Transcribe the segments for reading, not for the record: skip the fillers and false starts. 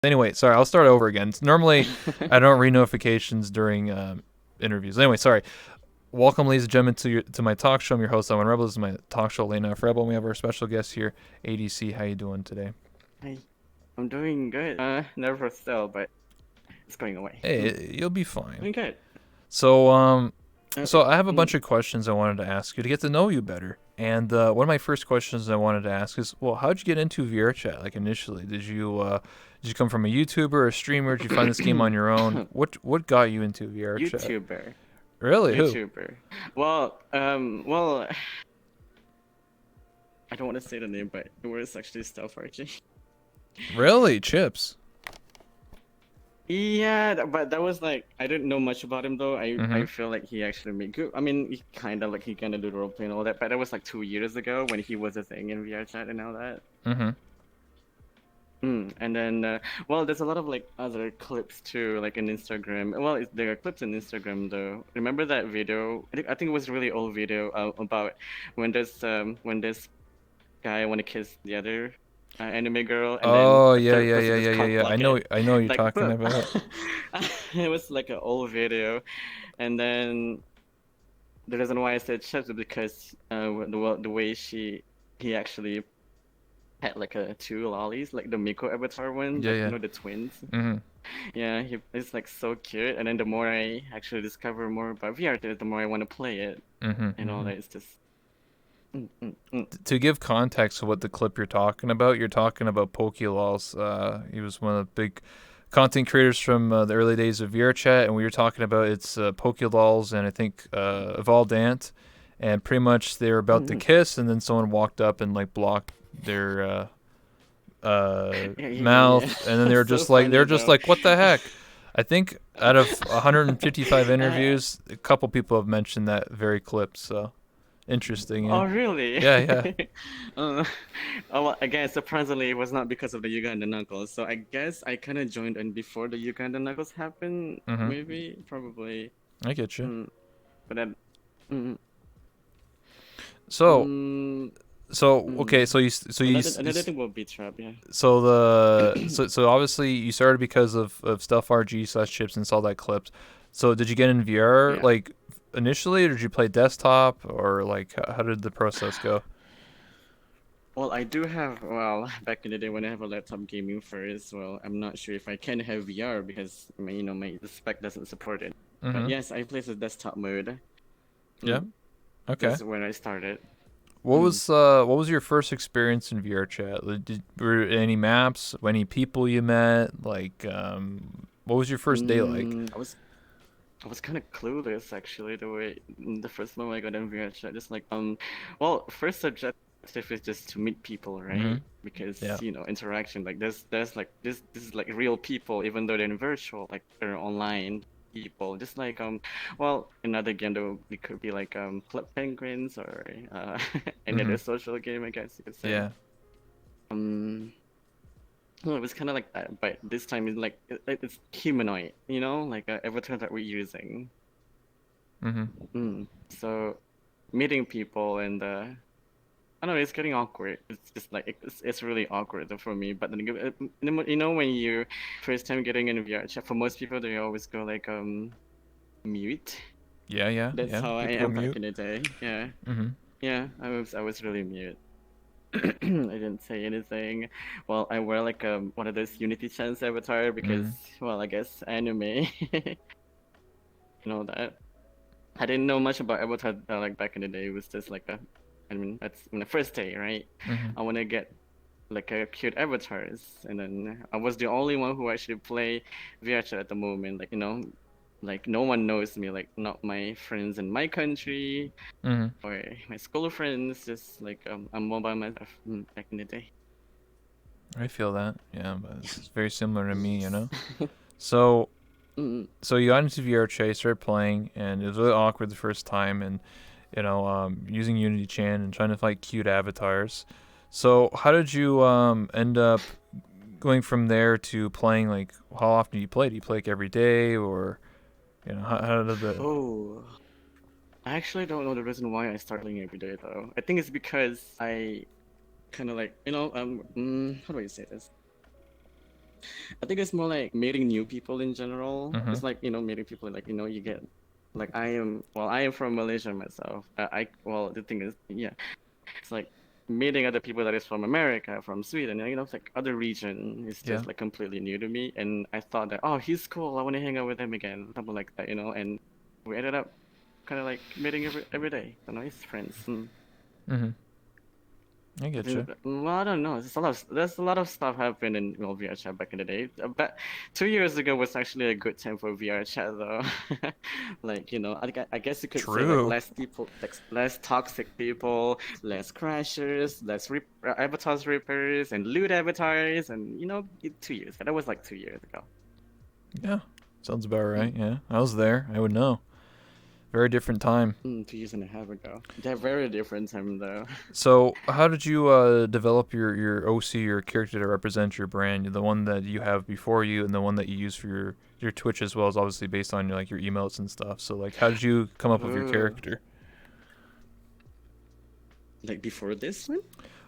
Anyway, sorry, I'll start over again. Normally, I don't read notifications during interviews. Anyway, sorry. Welcome, ladies and gentlemen, to my talk show. I'm your host, Owen Rebel. This is my talk show, Lena F. Rebel. We have our special guest here, ADC. How you doing today? Hi, I'm doing good. Nervous still, but it's going away. Hey, you'll be fine. Doing good. So, Okay. I have a bunch of questions I wanted to ask you to get to know you better. And one of my first questions I wanted to ask is, well, how'd you get into Vrchat? Like initially, did you come from a YouTuber or a streamer? Did you find this game on your own? What got you into Vrchat? YouTuber. Really? Who? YouTuber. Well, I don't want to say the name, but it was actually Stealth Archie. Really? Chips? Yeah, but that was like I didn't know much about him though. I Mm-hmm. feel like he actually made good. I mean, he kind of do the roleplay and all that, but that was like 2 years ago when he was a thing in VRChat and all that. Mm-hmm. And then, well, there's a lot of like other clips too, like in Instagram. Well, there are clips in Instagram though. Remember that video? I think it was a really old video about when this guy want to kiss the other anime girl, and then Oh the yeah, third yeah, person yeah, just yeah, yeah, cock yeah. block it. I know what you're Like, talking bro, about. it was like an old video, and then the reason why I said Chef is because the way he actually had like two lollies, like the Miko avatar one, Yeah, like yeah. the twins. Mm-hmm. Yeah, it's like so cute. And then the more I actually discover more about VR, the more I want to play it Mm-hmm. and all Mm-hmm. that. It's just mm, mm, mm. To give context to what the clip you're talking about PokeLols. He was one of the big content creators from the early days of VRChat, and we were talking about its PokeLols and I think Evolved Ant, and pretty much they were about to Mm. kiss, and then someone walked up and like blocked their Yeah, yeah. mouth, and then It's so they're funny just though. like, what the heck? I think out of 155 Uh, interviews, a couple people have mentioned that very clip. So interesting, yeah, oh really? yeah, yeah. uh, oh, well, again, surprisingly, it was not because of the Uganda Knuckles. So I guess I kind of joined in before the Uganda Knuckles happened. Mm-hmm. Maybe, probably. I get you. Mm, but then, mm, So, mm, okay, mm. Another thing will be trap, yeah. so obviously you started because of Stuff RG slash chips and saw that clips. So did you get in VR Yeah. like initially, or did you play desktop, or like how did the process go? Well, I do have, well, back in the day when I have a laptop gaming first, well, I'm not sure if I can have VR because my the spec doesn't support it. But Mm-hmm. yes, I play the desktop mode. Yeah. Mm, Okay. that's where I started. What Mm. was your first experience in VR chat? Were any maps? Any people you met? Like what was your first day like? I was kind of clueless actually the first moment I got in VRchat just like well, first objective is just to meet people, Mm-hmm. right? Because Yeah. interaction, like there's like this is like real people even though they're virtual, like they're online people, just like well, another game though, it could be like Club Penguins or any Mm-hmm. other social game, I guess you could say. Yeah. um well, it was kind of like that, but this time it's like it's humanoid, like avatar that we're using. Mm-hmm. So meeting people and I don't know, it's getting awkward. It's just like it's really awkward for me. But then again, when you first time getting in VR chat, for most people they always go like mute. Yeah, yeah, That's yeah. how I People go am back mute. in the day. Yeah, Mm-hmm. yeah, I was really mute. I didn't say anything. Well, I wear like one of those Unity Chance avatar because, Mm-hmm. well, I guess anime, that. I didn't know much about avatar like back in the day. It was just like I mean, that's on the first day, right? Mm-hmm. I want to get like a cute avatars, and then I was the only one who actually play VRChat at the moment. Like like no one knows me. Like not my friends in my country Mm-hmm. or my school friends. Just like I'm all by myself back in the day. I feel that. Yeah, but it's very similar to me, you Yes. know. So Mm, you got into VR chat, you started playing, and it was really awkward the first time, and using Unity Chan and trying to find cute avatars. So how did you end up going from there to playing? Like, how often do you play? Do you play like every day, or how did the? oh, I actually don't know the reason why I start playing every day though. I think it's because I kind of like how do I say this? I think it's more like meeting new people in general. Mm-hmm. It's like, meeting people like, you get like I am from Malaysia myself. Well, the thing is, yeah, it's like meeting other people that is from America, from Sweden, it's like other region is Yeah. just like completely new to me. And I thought that, oh, he's cool. I want to hang out with him again, something like that, and we ended up kind of like meeting every day, it's friends. Mm-hmm. I get you. Well, I don't know. There's a lot of stuff happened in VRChat back in the day. But 2 years ago was actually a good time for VRChat though. Like, I guess you could say like True. less people, like less toxic people, less crashers, less avatars rippers, and loot avatars, and 2 years. That was like 2 years ago. Yeah. Sounds about right. Mm, Yeah. I was there. I would know. Very different time. 2 years and a half ago. They're very different time though. So, how did you develop your OC, your character to represent your brand? The one that you have before you, and the one that you use for your Twitch as well, is obviously based on like your emotes and stuff. So, like, how did you come up with your Ooh, character? like before this one?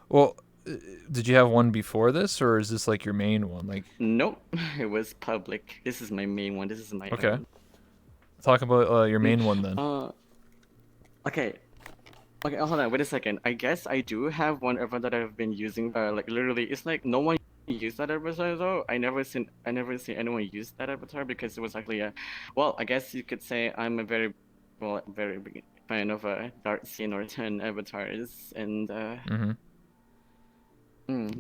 Well, uh, did you have one before this, or is this like your main one? Like, Nope, it was public. This is my main one. This is my okay, own. talk about your Mm, main one then. okay. Okay, hold on, wait a second. I guess I do have one avatar that I've been using, like literally, it's like no one used that avatar though. I never seen anyone use that avatar because it was actually well, I guess you could say I'm a very big fan of dark scene or 10 avatars, and Mm-hmm.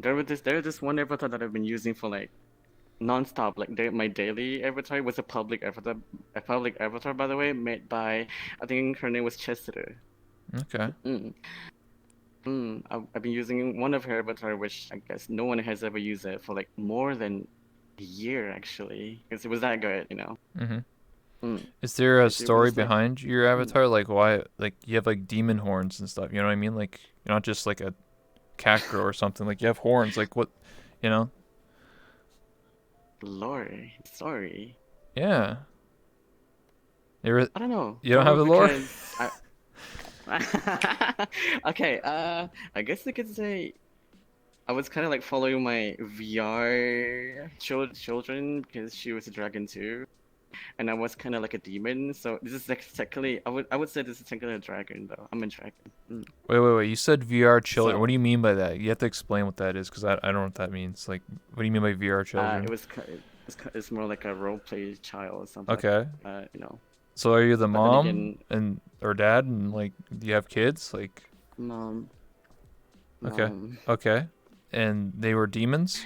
there's this one avatar that I've been using for like non-stop. Like my daily avatar was a public avatar by the way, made by I think her name was Chester. Okay. Mm. I've been using one of her avatar, which I guess no one has ever used it for like more than a year actually, because it was that good. Mm-hmm. Mm. Is there a Because it story was like, behind your mm, avatar? Like, why? Like, you have like demon horns and stuff. You know what I mean? Like, you're not just like a cat girl or something. Like, you have horns. Like, what? You know? lore, sorry, Yeah. I don't know, You don't have probably the lore? because I. Okay, I guess you could say I was kind of like following my VR children because she was a dragon too. And I was kind of like a demon. So this is like technically, I would say this is technically a dragon though. I'm a dragon. Wait. You said VR children. What So do you mean by that? You have to explain what that is, because I don't know what that means. Like, what do you mean by VR it children? was it's more like a role play child or something like Okay. that. So are you the But then mom again, and or dad, and like, do you have kids? Like, mom, okay, mom, okay, and they were demons,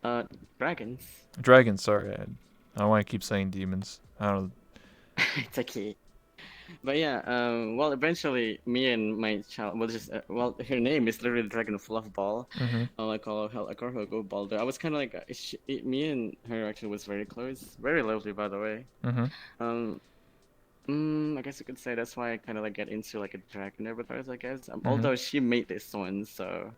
uh, dragons. dragons. Sorry, I don't want to keep saying demons. I don't. It's okay. But yeah, well, eventually, me and my child, well, just well, her name is literally Dragon Fluffball. Mhm. I call her Go Balder. I was kind of like, me and her actually was very close, very lovely, by the way. Mhm. Um, I guess you could say that's why I kind of like get into like a dragon avatars, I guess. Mhm. Although she made this one, so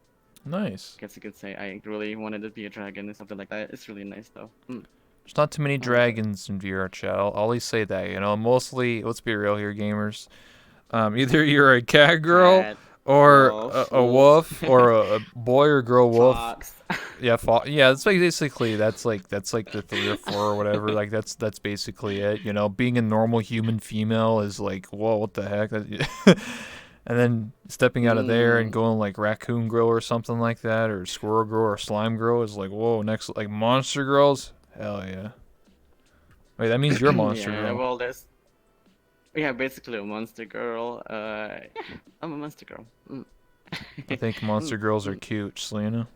Nice. I guess you could say I really wanted to be a dragon or something like that. It's really nice though. There's not too many I like it. dragons in VR chat. I'll always say that. Mostly. Let's be real here, gamers. Either you're a cat girl Cat, or wolf, a wolf, wolf, or a boy or girl wolf. fox. Yeah, yeah. That's like basically that's like the three or four or whatever. Like, that's basically it. Being a normal human female is like, whoa, what the heck? And then stepping out of there and Mm, going like raccoon girl or something like that, or squirrel girl or slime girl is like, whoa. Next, like monster girls. Hell yeah. Wait, that means you're a monster yeah, girl. well, yeah, basically a monster girl. Yeah, I'm a monster girl. I think monster Mm, girls are mm. cute, Selena.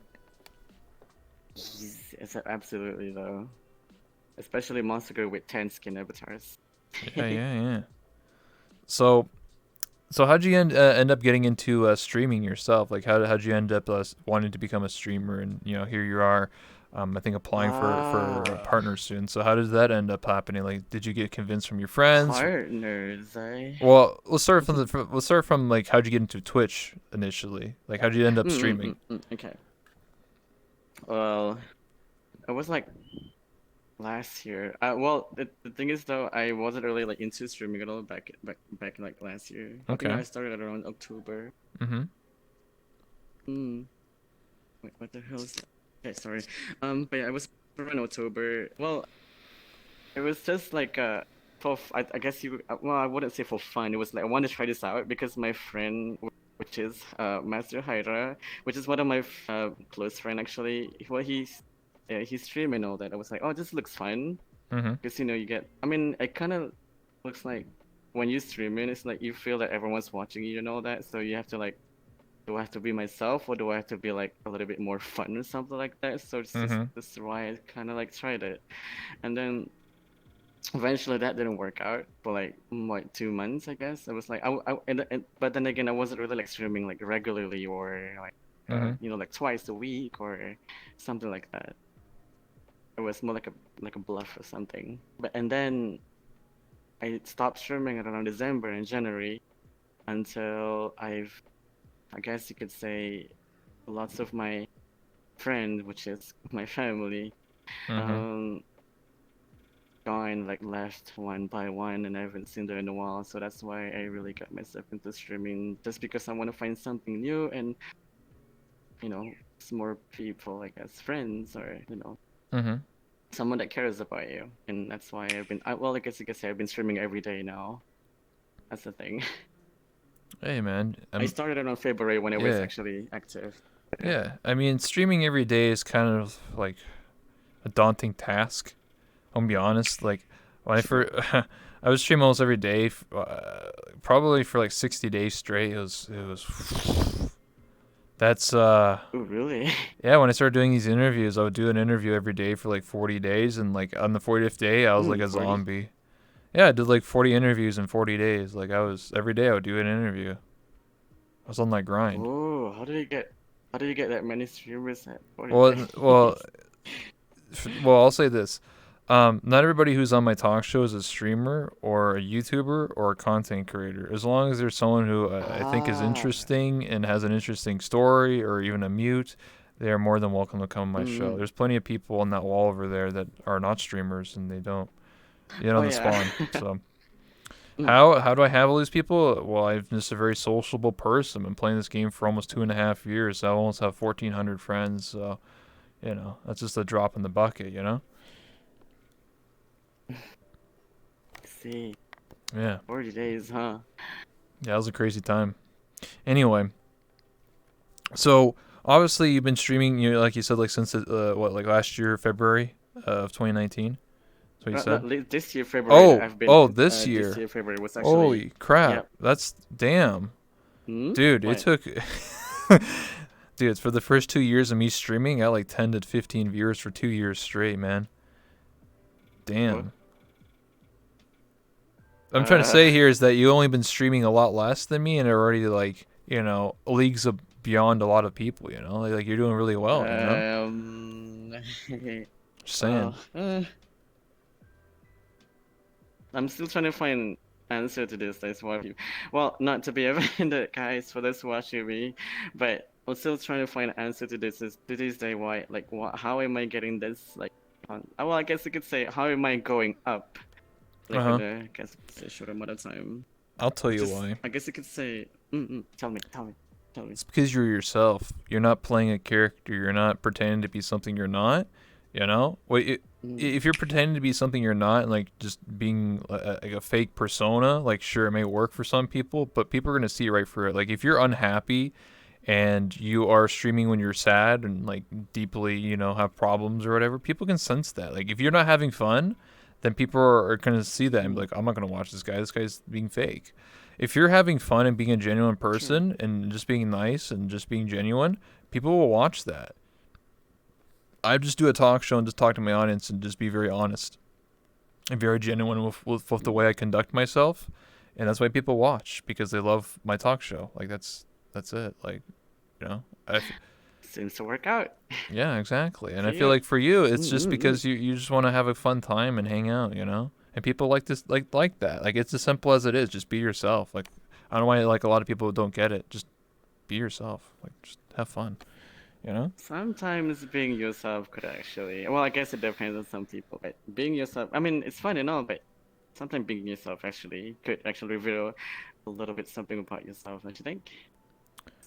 Yes, absolutely though. Especially monster girl with 10 skin avatars. Yeah, yeah, yeah. So, so how'd you end up getting into streaming yourself? Like, how'd you end up wanting to become a streamer? And here you are, I think applying for Ah, partners soon. So how did that end up happening? Like, did you get convinced from your friends? partners, Well, let's start from like, how'd you get into Twitch initially? Like, how'd you end up streaming? Okay. Well, it was like last year. Well, the thing is though, I wasn't really like into streaming at all back in like last year. I think Okay. I started around October. Mhm. Hmm. Wait, what the hell is that? Okay, sorry. But yeah, I was around October. Well, it was just like I guess well, I wouldn't say for fun. It was like I wanted to try this out because my friend, which is Master Hydra, which is one of my close friend actually. Well, he's streaming and all that. I was like, oh, this looks fun Mm-hmm. because you know you get. I mean, it kind of looks like when you streaming, it's like you feel that everyone's watching you and all that. So you have to like, do I have to be myself or do I have to be like a little bit more fun or something like that? So it's just Mm-hmm. this is why I kind of like tried it, and then eventually that didn't work out for like 2 months, I guess. I was like but then again I wasn't really like streaming like regularly or like Mm-hmm. like twice a week or something like that. It was more like a bluff or something. But and then I stopped streaming around December and January until I guess you could say lots of my friends, which is my family, Mm-hmm. um joined, like left one by one, and I haven't seen them in a while. So that's why I really got myself into streaming, just because I want to find something new and some more people, like as friends or Mm-hmm. someone that cares about you. And that's why well, I guess you could say I've been streaming every day now. That's the thing. Hey man, I started it on February when it was yeah, actually active. Yeah. yeah. I mean, streaming every day is kind of like a daunting task. I'm gonna be honest. Like when I True. first, I was streaming almost every day, probably for like 60 days straight. It was. That's Oh, really? Yeah. When I started doing these interviews, I would do an interview every day for like 40 days, and like on the 40th day, I was like a 40? zombie. Yeah, I did like 40 interviews in 40 days. Like I was every day I would do an interview. I was on that grind. Oh, how do you get that many streamers at 40 Well, well, days? well. I'll say this: not everybody who's on my talk show is a streamer or a YouTuber or a content creator. As long as there's someone who I think is Ah. interesting and has an interesting story, or even a mute, they are more than welcome to come on my show. Mm. There's plenty of people on that wall over there that are not streamers and they don't, Oh the yeah. spawn. So Mm. how do I have all these people? Well, I'm just a very sociable person. I've been playing this game for almost 2.5 years. I almost have 1,400 friends. So that's just a drop in the bucket. See, Yeah, 40 days, huh? yeah, it was a crazy time. Anyway, so obviously you've been streaming. Like you said, like since like last year, February of 2019. That's what you said. This year February Oh, I've been oh, this this year. year February was actually, Holy crap! yep. That's damn, Hmm? dude. It What? took. Dude, for the first 2 years of me streaming, I got like 10 to 15 viewers for 2 years straight, man. What? Damn. I'm trying to Uh, say here is that you only been streaming a lot less than me and are already like, leagues beyond a lot of people, Like you're doing really well. um, Just saying. well, I'm still trying to find answer to this. That's why well, not to be offended, guys, for this watching me, but I'm still trying to find an answer to this. Is to this day why, like, how am I getting this, like, well, I guess you could say, how am I going up, Uh like, huh. in a, I guess, a short amount of time? I'll tell It's you just, why. I guess you could say, tell me. It's because you're yourself. You're not playing a character. You're not pretending to be something you're not. Mm, If you're pretending to be something you're not, and like just being like a fake persona, like sure it may work for some people, but people are gonna see right through it. Like if you're unhappy and you are streaming when you're sad and like deeply, have problems or whatever, people can sense that. Like if you're not having fun, then people are gonna see that and be mm, like, I'm not gonna watch this guy. This guy's being fake. If you're having fun and being a genuine true. person and just being nice and just being genuine, people will watch that. I just do a talk show and just talk to my audience and just be very honest and very genuine with the Mm, way I conduct myself, and that's why people watch because they love my talk show. Like that's it. Like you know, I, seems to work out. yeah, exactly. And I So feel yeah. like for you, it's Mm, just mm, mm. because you just want to have a fun time and hang out. And people like this, like that. Like it's as simple as it is. Just be yourself. Like I don't know why like a lot of people don't get it. Just be yourself. Like just have fun. You know. Sometimes being yourself could actually, well, I guess it depends on some people, but being yourself, I mean, it's fun and all, but sometimes being yourself actually could actually reveal a little bit something about yourself, don't you think?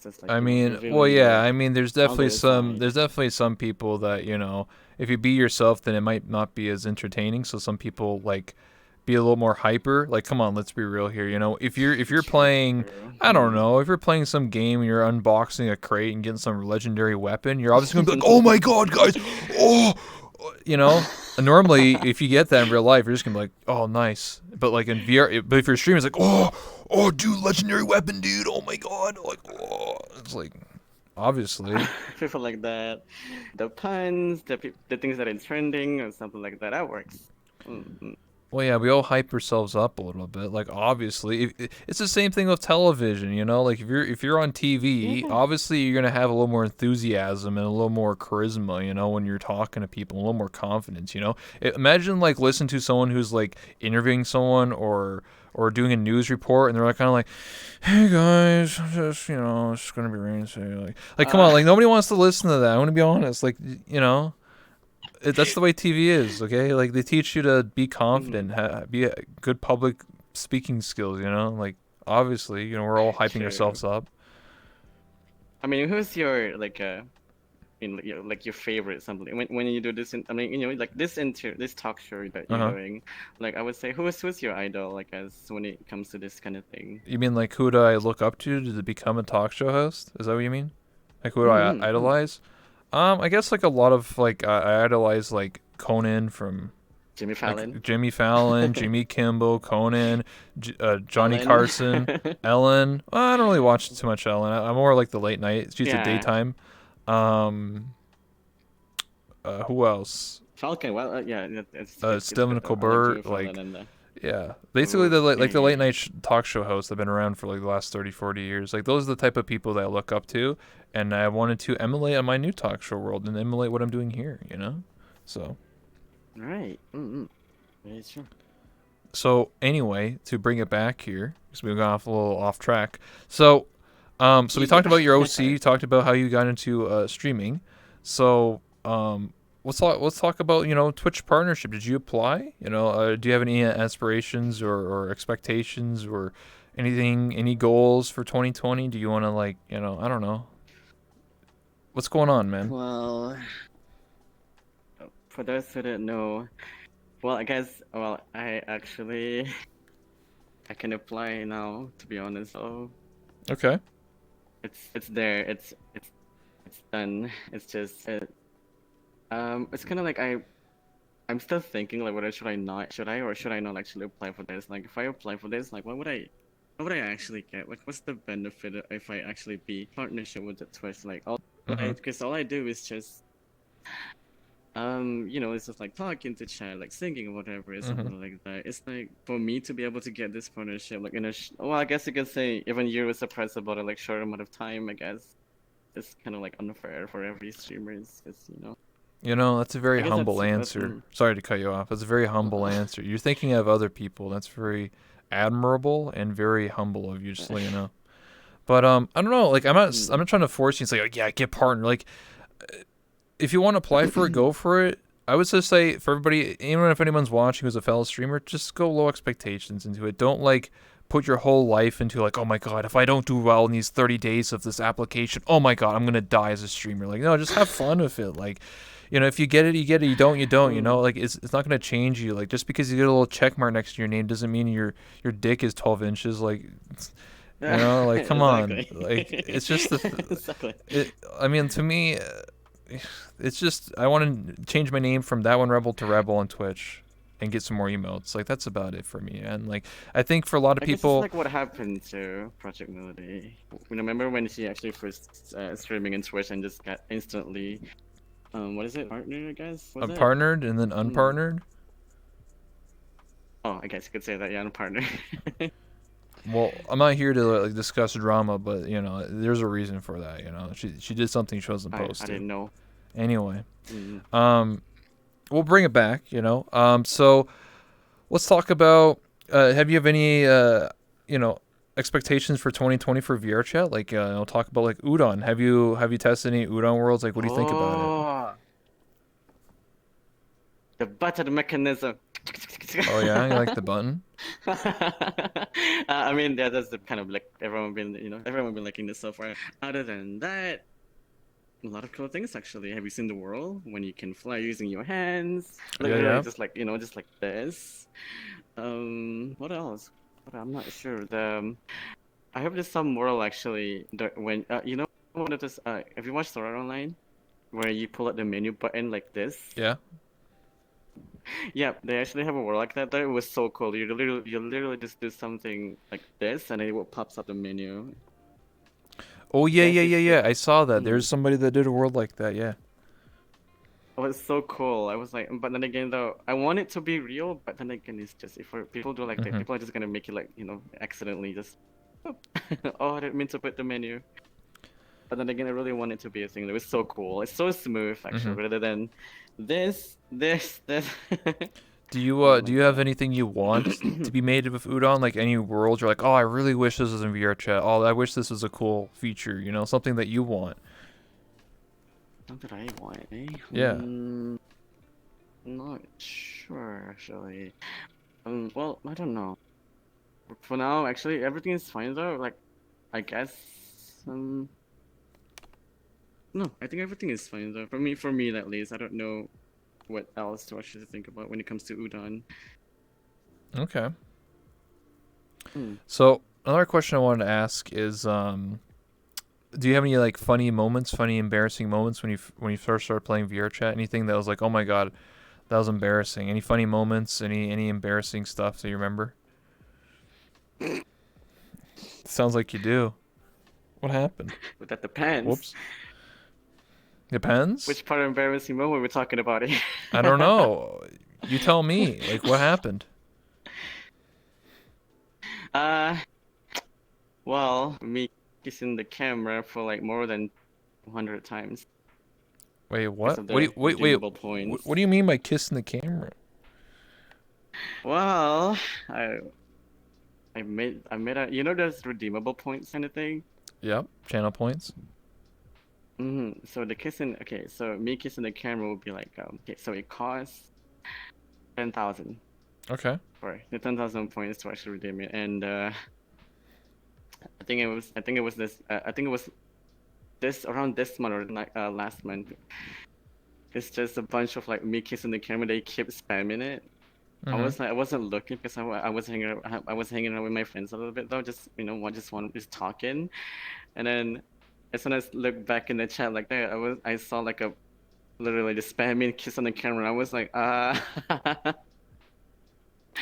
It's just like I mean, well, revealing yeah. your I mean, other side. there's definitely some people that if you be yourself, then it might not be as entertaining. So some people like be a little more hyper. Like, come on, let's be real here. If you're True, playing, true. I don't know, if you're playing some game and you're unboxing a crate and getting some legendary weapon, you're obviously gonna be like, oh my god, guys, oh, you know. Normally, if you get that in real life, you're just gonna be like, oh, nice. But like in VR, but if you're streaming, it's like, oh, dude, legendary weapon, dude. Oh my god, like, oh, it's like, obviously. People like that, the puns, the things that are trending or something like that. That works. Mm-hmm. Well, yeah, we all hype ourselves up a little bit. Like, obviously, it's the same thing with television. Like if you're on TV, Yeah. obviously you're gonna have a little more enthusiasm and a little more charisma. When you're talking to people, a little more confidence. Imagine like listen to someone who's like interviewing someone or doing a news report, and they're like kind of like, "Hey guys, it's just gonna be raining today." Like, come on, Uh, like nobody wants to listen to that. I want to be honest. Like, that's the way TV is, okay? Like they teach you to be mhm. confident, be a good public speaking skills. Like obviously, we're all hyping True. ourselves up. I mean, who's your like your favorite something when you do this I mean like this talk show that Uh you're huh. doing, like I would say who's your idol, like as when it comes to this kind of thing. You mean like who do I look up to become a talk show host? Is that what you mean? Like who do I Mm-hmm. idolize? I guess like a lot of like I idolize like Conan from Jimmy like Fallon. Jimmy Fallon, Jimmy Kimmel, Conan, Johnny Ellen. Carson, Ellen. Well, I don't really watch too much Ellen. I'm more like the late night. She's the Yeah. daytime. Um, who else? Falcon. Well, yeah, it's Stephen good though. I like Jimmy Colbert. Fallon Like, and yeah, basically oh like the yeah. late night talk show hosts have been around for like the last 30, 40 years. Like those are the type of people that I look up to, and I wanted to emulate on my new talk show world and emulate what I'm doing here. So. Right. Mm-hmm. Very true. So anyway, to bring it back here, because we got off a little off track. So we talked Yeah. about your OC. You talked about how you got into streaming. So let's talk about Twitch partnership. Did you apply? Do you have any aspirations or expectations or anything, any goals for 2020? Do you want to like I don't know. What's going on, man? Well, for those who don't know, well, I guess, well, I can apply now, to be honest. So Okay. it's there. It's done. It's just it's kind of like I'm still thinking like whether should I or should I not actually apply for this? Like if I apply for this, like what would I actually get? Like what's the benefit if I actually be partnership with the Twitch? Like Mhm. because all I do is just it's just like talking to chat, like singing or whatever, or Mhm. something like that. It's like for me to be able to get this partnership, like in well, I guess you can say even you were surprised about it, like short amount of time. I guess it's kind of like unfair for every streamers, because That's a very I guess humble that's answer. Sorry to cut you off. That's a very humble answer. You're thinking of other people. That's very admirable and very humble of you, just to let you know. But I don't know. Like I'm not trying to force you to say, like, yeah, get partner. Like if you want to apply for it, go for it. I would just say for everybody, even if anyone's watching who's a fellow streamer, just go low expectations into it. Don't like put your whole life into like, oh my god, if I don't do well in these 30 days of this application, oh my god, I'm gonna die as a streamer. Like, no, just have fun with it. Like, if you get it, you get it. You don't, you don't. Like it's not gonna change you. Like just because you get a little check mark next to your name doesn't mean your dick is 12 inches. Like, like come on. exactly, Like it's just exactly. it. I mean, to me, it's just I want to change my name from that one Rebel to Rebel on Twitch and get some more emotes. Like that's about it for me. And like I think for a lot of I guess it's people, like what happened to Project Melody. Remember when she actually first streaming in Twitch and just got instantly what is it, partner? I guess was I'm it? partnered and then Mm. unpartnered. Oh, I guess you could say that, yeah, partner. Well, I'm not here to like discuss drama, but there's a reason for that. She did something she wasn't I supposed to. didn't know. Anyway, Mm. um, we'll bring it back. So let's talk about. Have you have any expectations for 2020 for Vrchat? Like, talk about like udon. Have you tested any udon worlds? Like, what do you think about it? Oh, the button mechanism. Oh yeah, you like the button? I mean, yeah, that's the kind of like everyone been liking this so far. Other than that, a lot of cool things actually. Have you seen the world when you can fly using your hands? Yeah, Literally, yeah. just like just like this. What else? But I'm not sure. I hope there's some world actually that when one of this. Have you watched Sword Art Online where you pull out the menu button like this? Yeah. Yeah, they actually have a world like that. That was so cool. You literally just do something like this, and it will pops up the menu. Oh I yeah, guess yeah, yeah, it's yeah. I saw that. mm, There's somebody that did a world like that. Yeah. it was so cool. I was like, but then again, though, I want it to be real. But then again, it's just if people do like that, Mhm. people are just gonna make it like accidentally just. Oh, I didn't mean to put the menu. But then again, I really want it to be a thing. It was so cool. It's so smooth, actually, Mhm. rather than this. Oh Do my you have god. anything you want to be made with udon? Like any world you're like, oh, I really wish this was in VRChat. Oh, I wish this was a cool feature. You know, something that you want. What did I want, eh? Yeah. Not sure actually. Well, I don't know. For now, actually, everything is fine though. Like, I guess. No, I think everything is fine though. For me at least. I don't know what else to actually think about when it comes to udon. Okay. Hmm. So another question I wanted to ask is, do you have any like funny moments, funny embarrassing moments when you first started playing VRChat? Anything that was like, oh my god, that was embarrassing. Any funny moments? Any embarrassing stuff that you remember? Sounds like you do. What happened? But that depends. Whoops. Depends. Which part of embarrassing moment we're talking about here? I don't know. You tell me. Like, what happened? uh, well, me kissing the camera for like more than 200 times Wait, because what? of the Wait. redeemable What points. do you mean by kissing the camera? Well, I made a those redeemable points kind of thing. Yep. Channel points. So the kissing, okay, so me kissing the camera would be like okay, so it costs 10,000 Okay. for the 10,000 points to actually redeem it, and I think it was this around this month or like last month. It's just a bunch of like me kissing the camera. They keep spamming it. Mhm. I wasn't looking because I was hanging out with my friends a little bit though, just just talking, and then as soon as I looked back in the chat like that, I saw like a literally just spamming kiss on the camera. I was like,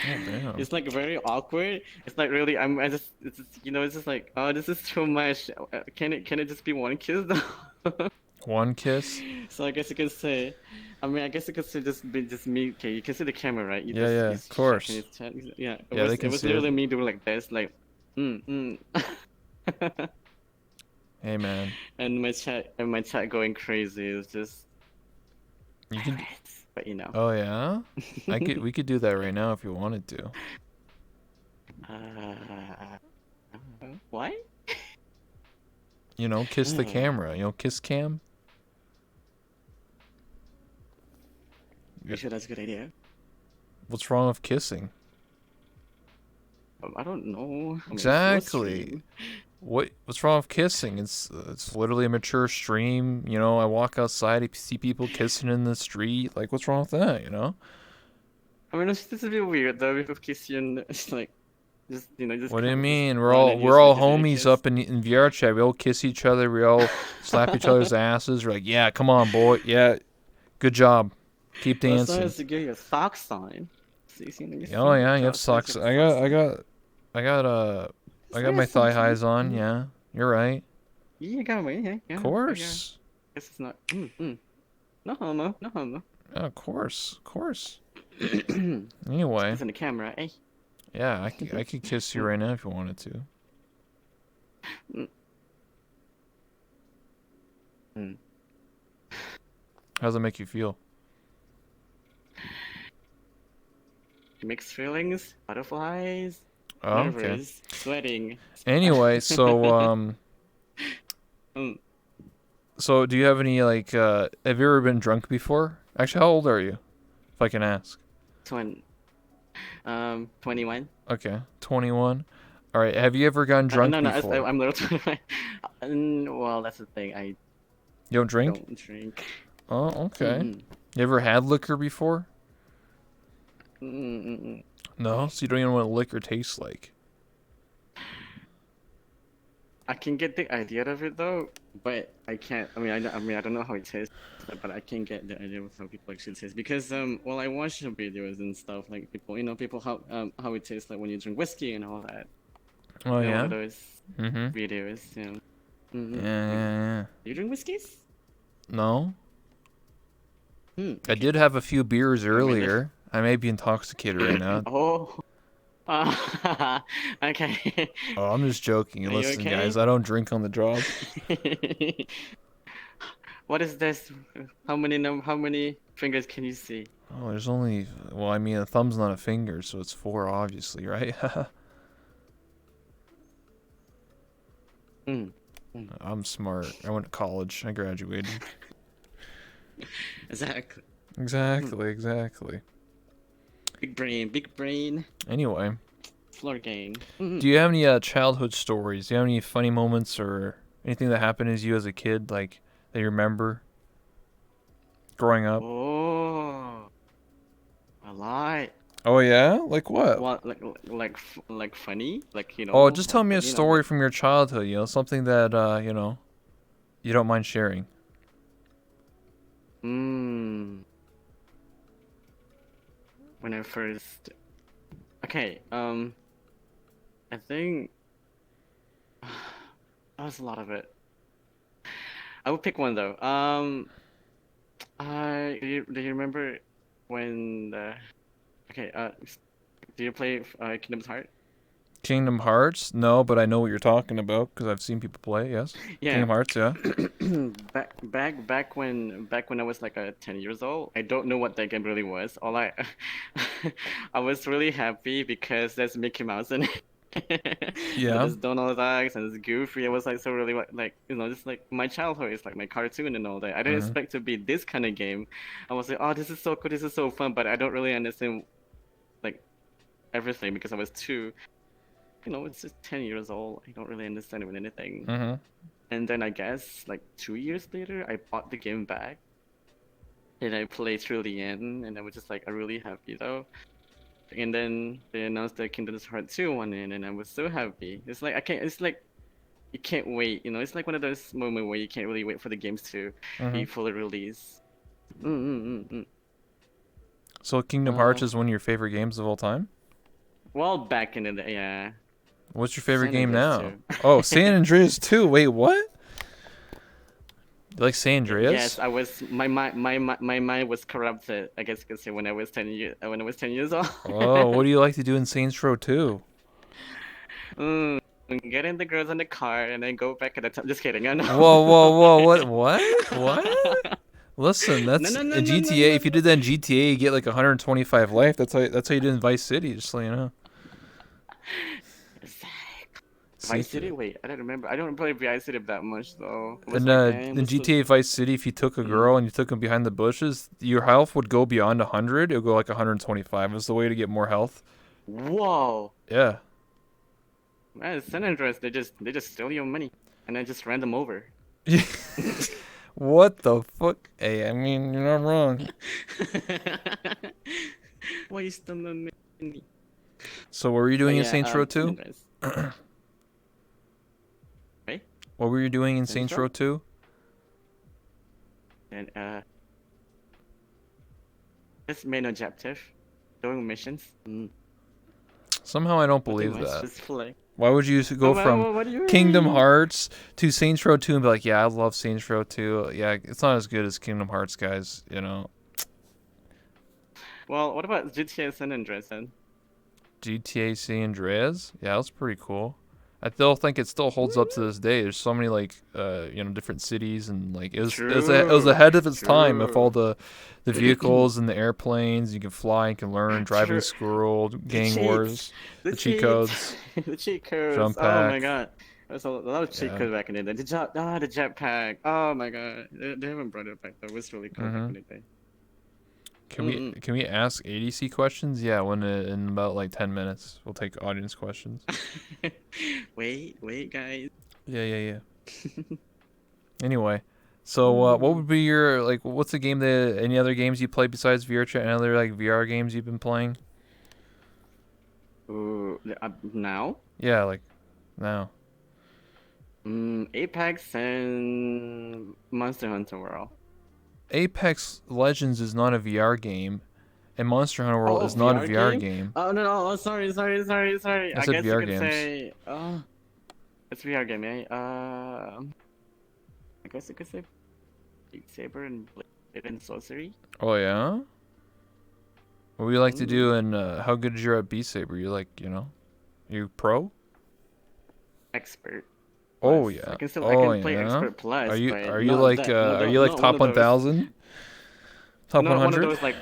Oh damn. it's like very awkward. It's like really, it's just, it's just like, oh, this is too much. Can it just be one kiss though? One kiss. So I guess you can say, I mean, I guess you could say just me. Okay, you can see the camera, right? You Yeah, just yeah. he's Of checking course. his chat. Yeah, it Yeah, was they it can was see it. literally me doing like this, like, mm. Hey man, And my chat going crazy. It was just you can. pirates, but you know. Oh yeah. We could do that right now if you wanted to. Uh, what? You know, kiss the Hmm. camera. You know, kiss cam. You sure that's a good idea? What's wrong with kissing? I don't know. I mean, it's your Exactly. stream. What's wrong with kissing? It's literally a mature stream. You know, I walk outside, I see people kissing in the street. Like, what's wrong with that? You know? I mean, it's a bit weird though with kissing. It's like just What do you kind of just mean? run and We're just all give it a homies kiss. up in VR chat. We all kiss each other. We all slap each other's asses. We're like, yeah, come on, boy. Yeah, good job. Keep Well, as long dancing. as you get your socks on. So you see, you Oh see, yeah, you have Josh, as long as socks. you have socks on. I got I As got long my as thigh socks on. highs on. Yeah, you're right. Yeah, you got me. Yeah, Of yeah, yeah. course. Guess it's not. No homo, no homo. Yeah, of course, of course. Just Anyway, kissing the camera, eh? yeah, I could kiss you Mm, right now if you wanted to. mm, mm. How does it make you feel? Mixed feelings, butterflies, Oh, okay. nervous, sweating. Anyway, Mm, so do you have any like have you ever been drunk before? Actually, how old are you? If I can ask. 20, 21. Okay, 21. All right. Have you ever gotten drunk No, no, before? I'm little 21. Well, that's the thing. I You don't drink? don't drink. Oh, okay. Mm-mm. You ever had liquor before? Mm-mm. No, so you don't even know what liquor tastes like. I can get the idea of it though, but I can't. I mean, I don't know how it tastes, but I can get the idea of how people actually taste because well, I watch the videos and stuff like people, people how it tastes like when you drink whiskey and all that. Oh One of yeah. those Mm-hmm. videos. Yeah, Like, yeah, yeah. do you drink whiskeys? No, I Okay. did have a few beers You want me to? earlier. I may be intoxicated right now. Oh. Okay. Oh, I'm just joking. Are you Listen, guys, okay? I don't drink on the job. What is this? How many fingers can you see? Oh, there's only. Well, I mean, a thumb's not a finger, so it's four, obviously, right? Mm. Mm. I'm smart. I went to college. I graduated. Exactly. Mm. Exactly, exactly. Big brain, Anyway, floor game. do you have any childhood stories? Do you have any funny moments or anything that happened to you as a kid, like that you remember growing up? Oh, a lot. Oh yeah, like what? What like funny? Like Oh, just tell like me a story like from your childhood. Something that you don't mind sharing. mm, when I first. Okay. I think that was a lot of it. I would pick one though. Do you remember when okay, do you play Kingdom's Heart? Kingdom Hearts? No, but I know what you're talking about because I've seen people play. Yes, Yeah. Kingdom Hearts. Yeah. Back when I was like 10 years old, I don't know what that game really was. All I I was really happy because there's Mickey Mouse in it. Yeah. There's Donald Ducks and there's Goofy. I was like so really like just like my childhood is like my cartoon and all that. I didn't Mhm. expect to be this kind of game. I was like, oh, this is so cool, this is so fun, but I don't really understand like everything because I was too, it's just 10 years old. I don't really understand even anything. Mhm. And then I guess like 2 years later, I bought the game back and I played through the end, and I was just like, I'm really happy though. And then they announced the Kingdom Hearts 2 one in, and I was so happy. It's like I can't. It's like you can't wait. It's like one of those moments where you can't really wait for the games to be Mhm. fully released. Mm. So Kingdom Hearts Uh, is one of your favorite games of all time? well, back in the day, yeah. What's your favorite San game Andreas now? too. Oh, San Andreas 2. Wait, what? You like San Yes, Andreas? I was my mind was corrupted. I guess you could say when I was 10 years old. Oh, what do you like to do in Saints Row 2? mm, Getting the girls in the car and then go back at the time. Just kidding. I know. Whoa, whoa, whoa! What? Listen, No, that's no, no, in no, no, GTA. no, If you did no. that in GTA, you get like 125 life. That's how you did in Vice City. Just so you know. Exactly. See, Vice City? Wait, I don't remember. I don't play Vice City that much though. It was and like, damn, in this was. GTA Vice City, if you took a Mm. girl and you took them behind the bushes, your health would go beyond 100. It would go like 125. It's the way to get more health. Whoa. Yeah. Man, San Andreas, they just steal your money and then just ran them over. What the fuck? Hey, I mean, you're not wrong. Why you steal the money? So, what were you But doing in yeah, Saints Row San 2? Andreas. Right? What were you doing in Saints Saints Row? Row 2? And just main objective, doing missions. Somehow I don't Nothing believe much, that. just play. Why would you go from What do you Kingdom mean? Hearts to Saints Row 2 and be like, yeah, I love Saints Row 2. Yeah, it's not as good as Kingdom Hearts, guys. Well, what about GTA San Andreas then? GTA San Andreas? Yeah, that's pretty cool. I still think it still holds up to this day. There's so many like different cities and like it was True, ahead of its time with all true. the vehicles and the airplanes. You can fly, you can learn, driving True. school, The gang cheats, wars, the cheat codes, the cheat codes. jump Oh my pack. god, there's a lot of cheat Yeah. codes back in the day. The jetpack. Oh my god, they haven't brought it back though. It was really cool back Mhm. in the day. Mm-mm. can we ask ADC questions? Yeah, in about like 10 minutes we'll take audience questions. Wait, guys. Yeah, yeah, yeah. Anyway, so what Mm. would be your like? What's the game that any other games you play besides VRChat? Any other like VR games you've been playing? Ooh, now? Yeah, like now. Apex and Monster Hunter World. Apex Legends is not a VR game, and Monster Hunter World Oh, is not a VR VR game? game. Oh no, oh, sorry. I I said guess you VR could games. say, it's VR game, eh? I guess you could say Beat Saber and Blade and Sorcery. Oh yeah. What do you like to Mm, do, and how good is you at Beat Saber? You like, you pro? Expert Oh plus. yeah. I Oh can play yeah. Expert plus, but Are you like not one top of those. 1,000? Top Not one of 100? those like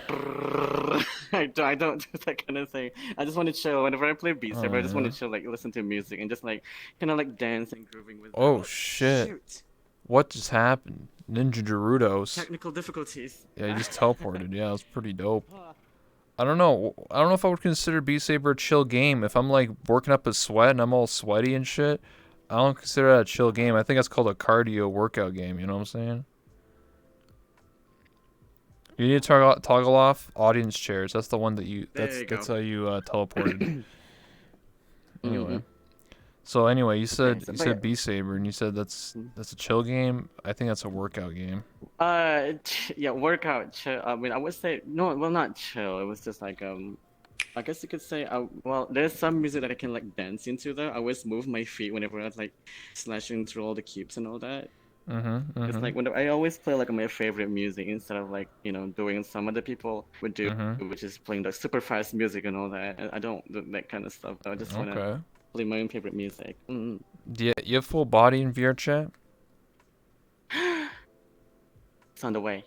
I don't do that kind of thing. I just want to chill. Whenever I play Beat Oh Saber, I just want yeah. to chill, like listen to music and just like kind of like dance and grooving with the Oh oh shit. shoot. What just happened? Ninja Gerudos. Technical difficulties. Yeah, he just teleported. Yeah, it was pretty dope. I don't know. I don't know if I would consider Beat Saber a chill game. If I'm like working up a sweat and I'm all sweaty and shit, I don't consider that a chill game. I think that's called a cardio workout game. You know what I'm saying? You need to toggle off audience chairs. That's the one that you. There you That's go. how you teleported. Anyway. Mm-hmm. So anyway, Okay, so you but said Beat Saber and you said that's a chill game. I think that's a workout game. yeah, workout chill. I mean, I would say no, well, not chill. It was just like I guess you could say well, there's some music that I can like dance into though. I always move my feet whenever I was like slashing through all the cubes and all that. Mm-hmm. It's Mm-hmm. like when I always play like my favorite music instead of like doing some other people would do, Mm-hmm. which is playing the super fast music and all that. I don't do that kind of stuff though. I just wanna Okay. play my own favorite music. Mm. You have full body in VR chat? It's on the way.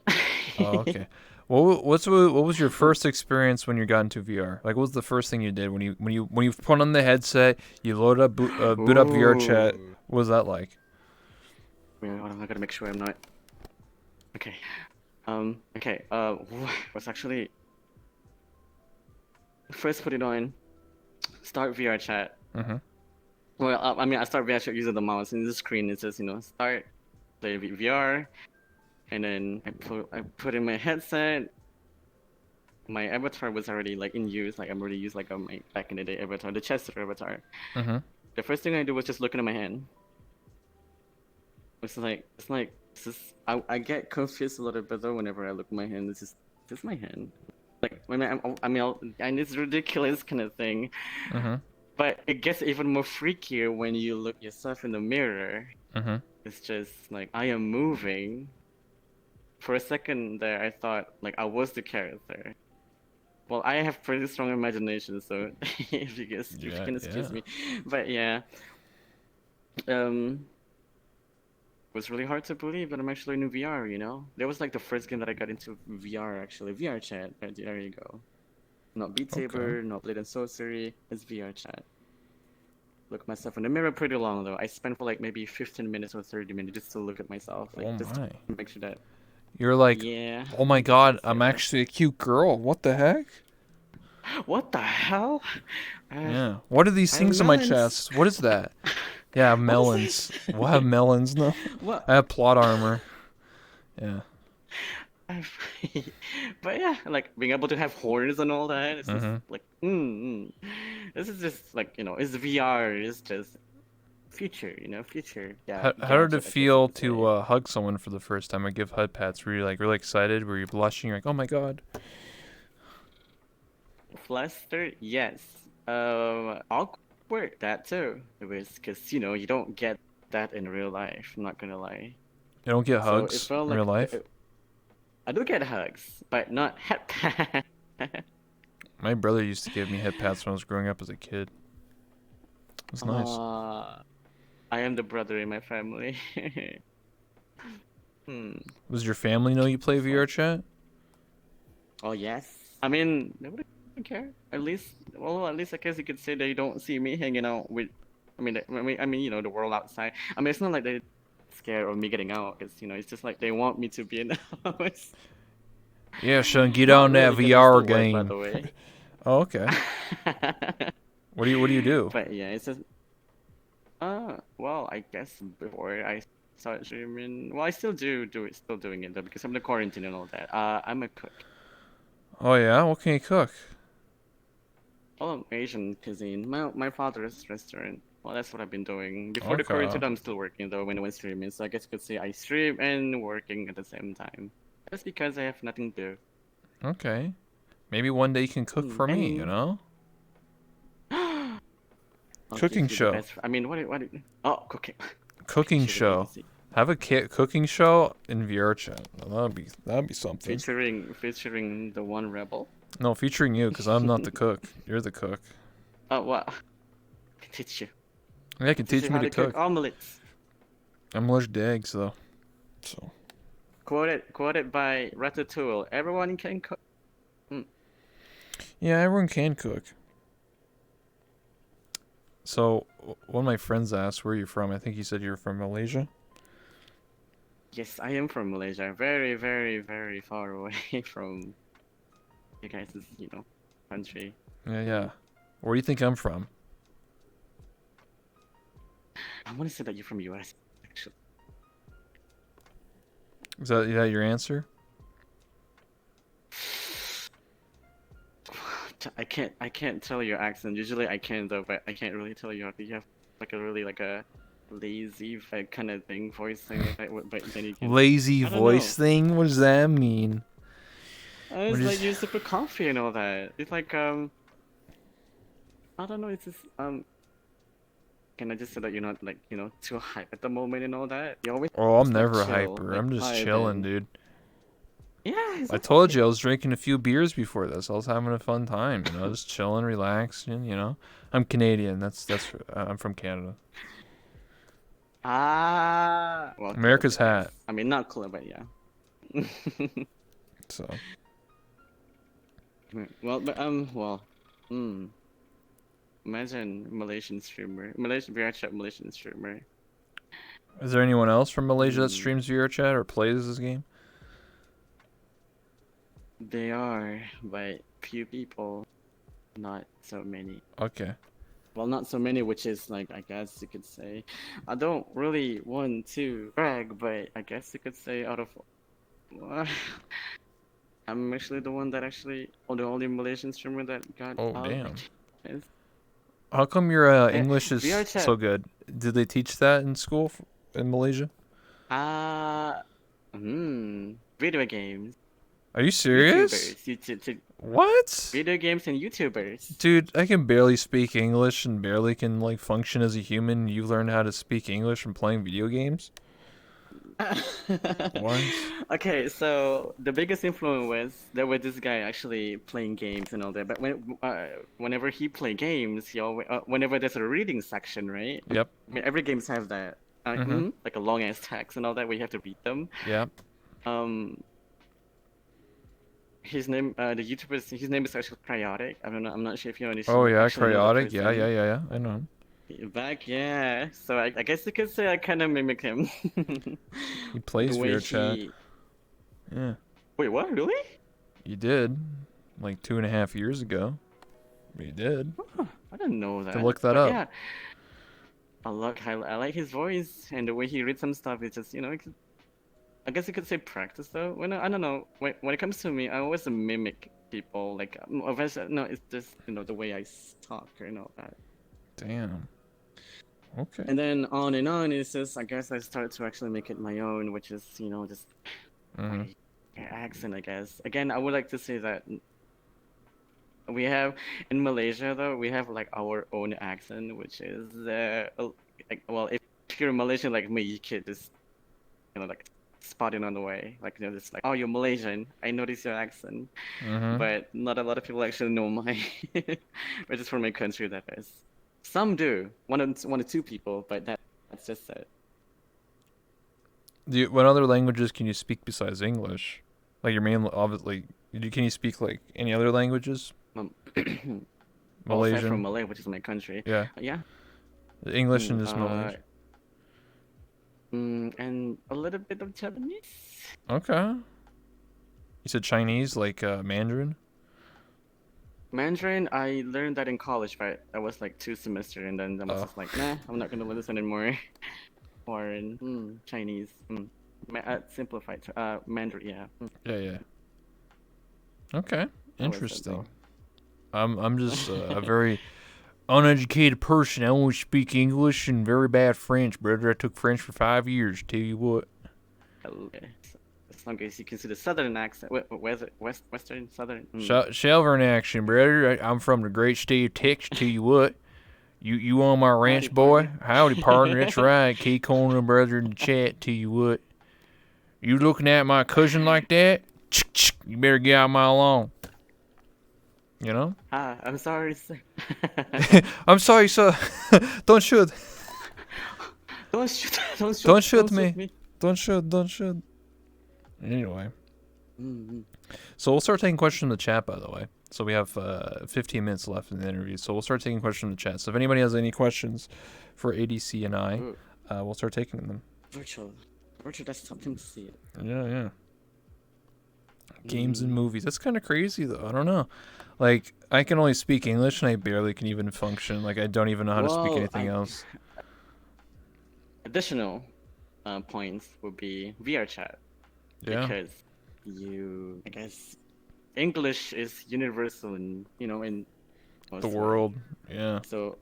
Oh, okay. What was your first experience when you got into VR? Like, what was the first thing you did when you put on the headset, you load up boot up VR chat? Ooh. What was that like? Wait, hold on, I gotta make sure I'm not. Okay. Okay. Was actually first put it on. Start VR chat. Mm-hmm. Well, I mean, I start VR chat using the mouse, and the screen it says, start play VR, and then I put in my headset. My avatar was already like in use, like I'm already used like my back in the day avatar, the Chester avatar. Mm-hmm. The first thing I do was just looking at my hand. I get confused a little bit though whenever I look at my hand. It's just this my hand. Like and it's ridiculous kind of thing. Mm-hmm. But it gets even more freakier when you look yourself in the mirror. Mm-hmm. It's just like I am moving. For a second there, I thought like I was the character. Well, I have pretty strong imagination, so if you Yeah. can Yeah. excuse me. But yeah, um, it was really hard to believe that I'm actually in VR. That was like the first game that I got into VR actually. VR chat. There you go. Not Beat Okay. Saber, not Blade and Sorcery. It's VR chat. Look myself in the mirror pretty long though. I spent for like maybe 15 minutes or 30 minutes just to look at myself, like Oh just to my. make sure that You're like, yeah, oh my I guess you god, could say I'm that. actually a cute girl. What the heck? What the hell? Yeah. What are these I have things on my melons. chest? What is that? Yeah, I have What is this? melons. Well, I have melons now. What? I have plot armor. Yeah. I've... but yeah, like being able to have horns and all that. It's just Mm-hmm. like, this is just like it's VR. It's just future, future. Yeah, How did it gadget. I guess you feel could to say. hug someone for the first time or give hug pats? Were you like really excited? Were you blushing? You're like, oh my god. Flustered, yes. Awkward, that too. It was because you don't get that in real life. I'm not gonna lie. You don't get So it hugs felt in real like life? I do get hugs, but not head pat. My brother used to give me head pats when I was growing up as a kid. It was nice. I am the brother in my family. Hmm. Does your family know you play It's VR like, chat? oh yes. I mean, nobody care. At least I guess you could say they don't see me hanging out with. The world outside. I mean, it's not like they're scared of me getting out. It's it's just like they want me to be in the house. Yeah, son, get Not on that really, because I VR still work, by game. the way. Oh, okay. What do you do? But yeah, it's just well, I guess before I started streaming, well, I still do it, still doing it though, because I'm the quarantine and all that. I'm a cook. Oh yeah, what can you cook? Oh, Asian cuisine. My father's restaurant. Well, that's what I've been doing. Before the Okay. quarantine, I'm still working though when I went streaming. So I guess you could say I stream and working at the same time. That's because I have nothing to do. Okay. Maybe one day you can cook for me, you And know? I'll Cooking give you the show. best. I mean, oh, cooking. Cooking Cooking show would be show. easy. Have a cooking show in Vrchat. That'd be something. Featuring the one rebel. No, featuring you, because I'm not the cook. You're the cook. Oh, well, I can teach you. Yeah, you can Teach you teach me how to to cook cook. omelets. I'm allergic to eggs, though. So. Quoted by Ratatouille. Everyone can cook. Mm. Yeah, everyone can cook. So, one of my friends asked where you're from. I think he said you're from Malaysia. Yes, I am from Malaysia. Very, very, very far away from you guys' country. Yeah, yeah. Where do you think I'm from? I want to say that you're from US, actually. Is that your answer? I can't tell your accent. Usually I can though, but I can't really tell you. I think you have like a really like a lazy kind of thing voice thing like that. But then you can. Lazy I don't know. voice thing? What does that mean? What It's like is? you're super comfy and all that. It's like I don't know. It's just Can I just say that you're not like too hype at the moment and all that? You always Oh, I'm just, like never a chill, hyper. like I'm just chilling, vibing. dude. Yeah, I told exactly. you I was drinking a few beers before this. I was having a fun time, just chilling, relaxing. I'm Canadian. I'm from Canada. Well, America's club, I guess. hat. I mean, not club, but yeah. So, Well, hmm. Imagine Malaysian streamer, Malaysian Vrchat Malaysian streamer. is there anyone else from Malaysia that Hmm. streams VRChat or plays this game? They are, but few people, not so many. Okay. Well, not so many, which is like I guess you could say. I don't really want to brag, but I guess you could say out of I'm actually the one that or the only Malaysian streamer that got Oh, out. I damn. guess. How come your Eh, English is VRChat. so good? Did they teach that in school in Malaysia? Ah, video games, Are you serious? YouTubers, What? video games and YouTubers. Dude, I can barely speak English and barely can function as a human. You learned how to speak English from playing video games? What? Okay, so the biggest influence was there was this guy actually playing games and all that. But whenever he play games, he always whenever there's a reading section, right? Yep. I mean, every games have that, Mhm. like a long ass text and all that where you have to read them. Yep. Um, his name is actually Cryotic. I'm not sure if you Oh yeah, actually know the chaotic. Yeah, yeah, person. yeah, yeah. I know him. Yeah. So I guess you could say I kind of mimic him. He The plays way VRChat. he. Yeah. Wait, what? Really? You did. Like 2.5 years ago. You did. Huh, I didn't know To that. look that But up. yeah, I like his voice and the way he reads some stuff. It's just I guess you could say practice though. I don't know. When it comes to me, I always mimic people. Like obviously, no, it's just the way I talk and all that. Damn. Okay. And then on and on, it's just I guess I started to actually make it my own, which is just Mhm. my accent. I guess again, I would like to say that we have in Malaysia though we have like our own accent, which is like well if you're Malaysian like me, you could just like spot it on the way, like just like oh you're Malaysian, I notice your accent, Mhm. but not a lot of people actually know my which is from my country that is. Some do, one or two people, but that's just it. What other languages can you speak besides English? Like your main, obviously. Can you speak like any other languages? Um, well, aside from Malaysian. Malay, which is my country, Yeah. yeah, English mm, and just uh, Malaysian. and a little bit of Japanese. Okay. You said Chinese, like Mandarin? Mandarin, I learned that in college, but that was like 2 semesters, and then I was Oh, just like, nah, I'm not gonna learn this anymore. Foreign, Chinese, simplified, Mandarin, yeah. yeah, yeah. Okay, That was it interesting. though. I'm just a very uneducated person. I only speak English and very bad French, brother. I took French for 5 years. Tell you what. Okay. As long as you can see the southern accent, western, southern. Shelvern action, brother. I'm from the great state of Texas. Tell you what. You on my Howdy, ranch, boy? partner. Howdy, partner. That's right. Key corner brother in the chat. Tell you what. You looking at my cousin like that? You better get out of my lawn. You know? I'm sorry, sir. I'm sorry, sir. Don't shoot. Don't shoot! Don't shoot! Don't shoot Don't me. shoot me! Don't shoot. Don't shoot. Anyway. Mm-hmm. So we'll start taking questions in the chat, by the way. So we have 15 minutes left in the interview. So we'll start taking questions in the chat. So if anybody has any questions for ADC and I, we'll start taking them. Virtual, that's something to see. Yeah, yeah. Games and movies. That's kind of crazy, though. I don't know. Like, I can only speak English, and I barely can even function. Like, I don't even know how to speak anything else. Additional points would be Vrchat. Yeah. Because I guess, English is universal in the world. Yeah. So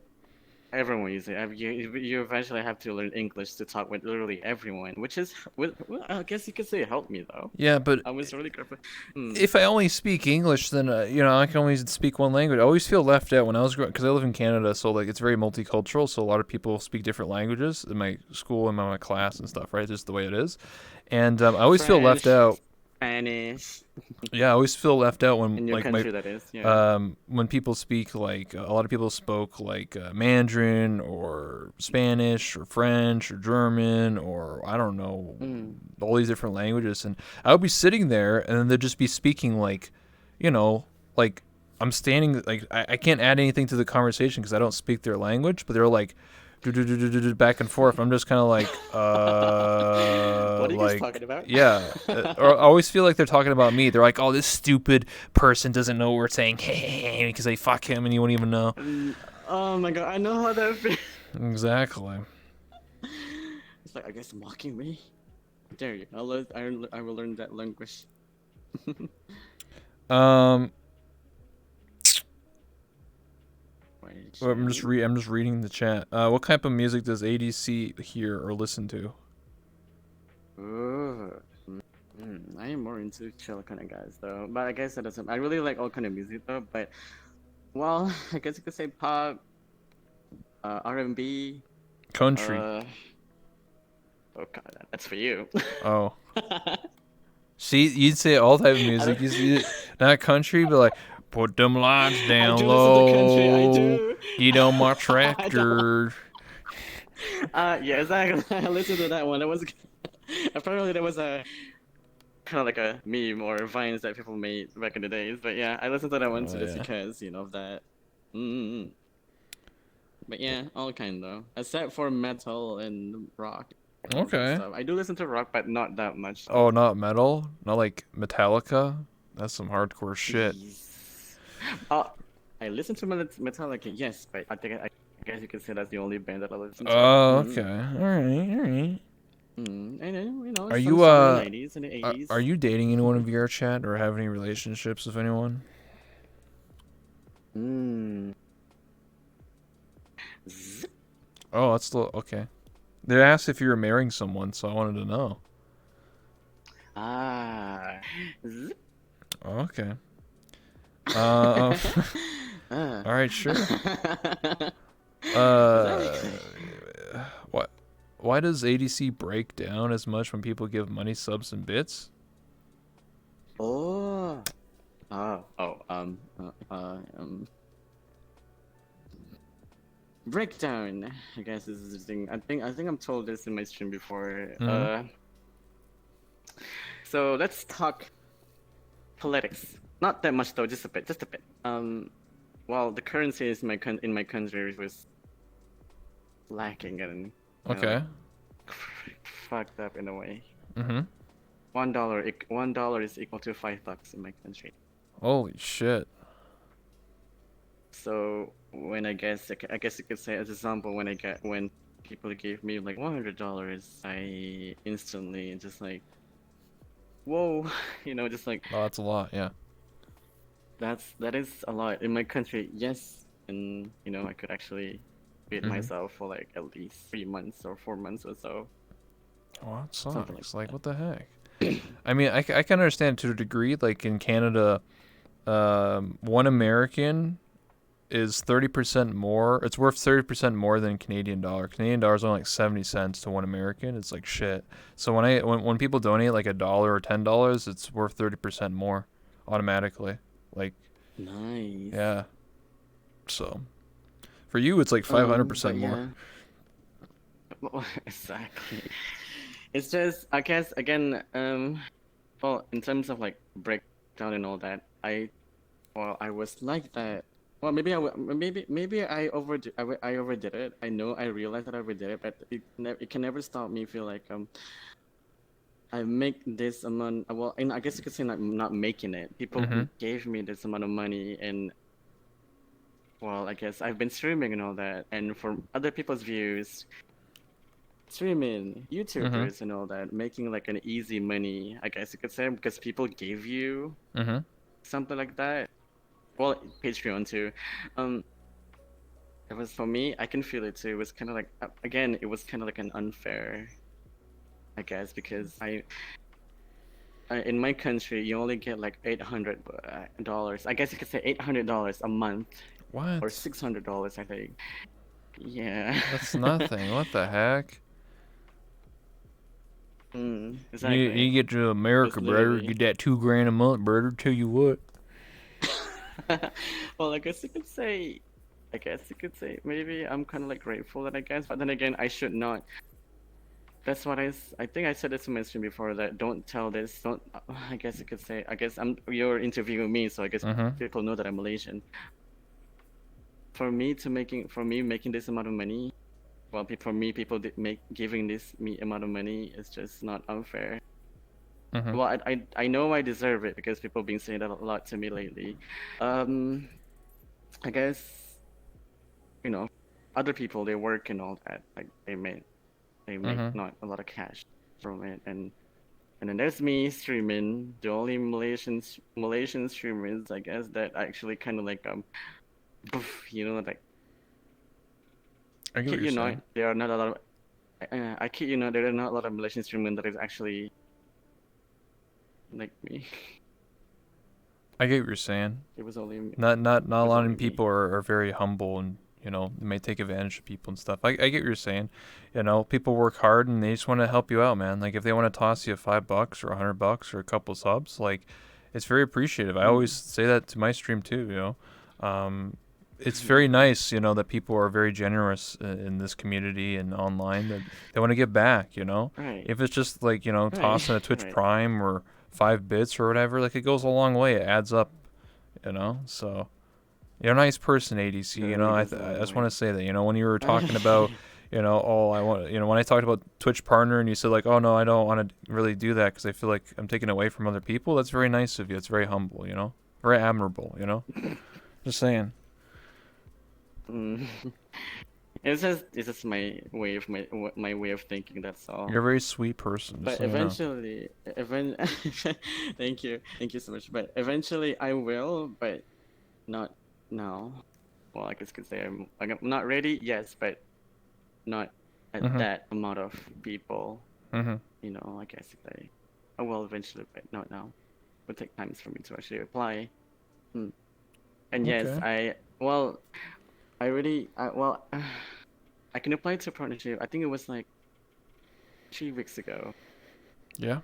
everyone uses it. You eventually have to learn English to talk with literally everyone, which is, well, I guess you could say it helped me though. Yeah, but I was really careful. If I only speak English, then I can only speak one language. I always feel left out when I was growing, because I live in Canada, so like it's very multicultural. So a lot of people speak different languages in my school and my class and stuff. Right, just the way it is, and I always feel left out. Spanish. Yeah, I always feel left out when In your like country, that is. Yeah. when people speak like a lot of people spoke like Mandarin or Spanish or French or German or I don't know all these different languages, and I would be sitting there and then they'd just be speaking like, like I'm standing like I can't add anything to the conversation because I don't speak their language, but they're like back and forth. I'm just kind of like, what are you guys like, talking about? yeah. Or I always feel like they're talking about me. They're like, oh, this stupid person doesn't know what we're saying because they fuck him and you won't even know. Oh my god, I know how that feels. Exactly. It's like, I guess mocking me. Dare you? I will learn that language. Well, I'm just reading the chat. What type of music does ADC hear or listen to? I am more into chill kind of guys though, but I guess that doesn't. I really like all kind of music though, but well, I guess you could say pop, R&B, Country. Oh god, that's for you. Oh. See, you'd say all type of music. You see, not country, but like, put them lights down low. Get on my tractor. Yeah, exactly. I listened to that one. That was apparently there was a kind of like a meme or vines that people made back in the days. But yeah, I listened to that one too just because of that. But yeah, all kind though, except for metal and rock. Okay. So I do listen to rock, but not that much. So. Oh, not metal? Not like Metallica? That's some hardcore shit. I listen to Metallica, yes, but I guess you could say that's the only band that I listen to. Oh, okay. Alright. And are you 90s and the 80s. Are you dating anyone in Vrchat or have any relationships with anyone? Oh, that's okay. They asked if you were marrying someone, so I wanted to know. Okay. All right, sure. What? Why does ADC break down as much when people give money, subs, and bits? Breakdown. I guess this is the thing. I think I'm told this in my stream before. So let's talk politics. Not that much though, just a bit. Well, the currency is in my country was lacking and okay, fucked up in a way. $1 is equal to $5 in my country. Holy shit. So when I guess you could say as example when people gave me like $100, I instantly just like whoa, just like Oh, that's a lot. Yeah. that is a lot in my country. Yes, and I could actually feed Mhm. myself for like at least 3 months or 4 months or so, Oh, that something like sucks. Like, that. what the heck? I mean, I can understand to a degree. Like in Canada, one American is 30% more. It's worth 30% more than Canadian dollar. Canadian dollar is only like 70 cents to one American. It's like shit. So when people donate like $1 or $10, it's worth 30% more automatically. Like, Nice. yeah. So for you, it's like 500% But more. yeah, exactly. It's just, I guess, again, well, in terms of like breakdown and all that, I was like that. Well, maybe I overdid it. I know I realized that I overdid it, but it can never stop me feel like I make this amount. Well, and I guess you could say not making it. People Mhm. gave me this amount of money, and well, I guess I've been streaming and all that, and for other people's views, streaming, Mhm. YouTubers and all that, making like an easy money, I guess you could say, because people give you Mhm. something like that. Well, Patreon too. Um, it was for me. I can feel it too. It was kind of like again, it was kind of like an unfair, I guess, because in my country you only get like $800. I guess you could say $800 a month or What? $600, I think. Yeah. That's nothing. What the heck? You Exactly. get to That's America, brother. literally. Get that 2 grand a month, brother. Tell you what. Well, I guess you could say maybe I'm kind of like grateful that I guess, but then again, I should not. That's what I think I said this in my stream before that don't tell this, don't, I guess you could say, I guess you're interviewing me, so I guess Mhm. people know that I'm Malaysian. For me making this amount of money, well, for me, people giving this me amount of money is just not unfair. Mhm. Well, I know I deserve it because people been saying that a lot to me lately. Um, I guess you know, other people they work and all that, like they make Mhm. not a lot of cash from it, and then there's me streaming, the only Malaysian streamers, I guess, that actually kind of like like I get what kid you're you not, saying. there are not a lot of I kid you not, there are not a lot of Malaysian streamers that is actually like me. I get what you're saying. It was only me. Not It a was lot only of me. people are very humble and may take advantage of people and stuff. I get what you're saying. People work hard and they just want to help you out, man. Like if they want to toss you $5 or $100 or a couple subs, like it's very appreciative. I always Mm. say that to my stream too. It's very nice, that people are very generous in this community and online that they want to give back. Right, If it's just like right, tossing a Twitch right. Prime or 5 bits or whatever, like it goes a long way. It adds up. So you're a nice person, ADC. That really goes a I long just want to way. say that. When you were talking about, oh, I want, when I talked about Twitch partner and you said like, oh no, I don't want to really do that because I feel like I'm taking away from other people. That's very nice of you. It's very humble. Very admirable. Just saying. Mm. It's just my way of thinking. That's all. You're a very sweet person. Just But so you know. thank you so much. But eventually I will, but not now. Well, I guess could say I'm not ready. Yes, but not at Mhm. that amount of people. Mhm. I guess I will eventually, but not now. It will take times for me to actually apply. Hmm. And yes, Okay. I really, I can apply to a partnership. I think it was like 3 weeks ago. Yeah.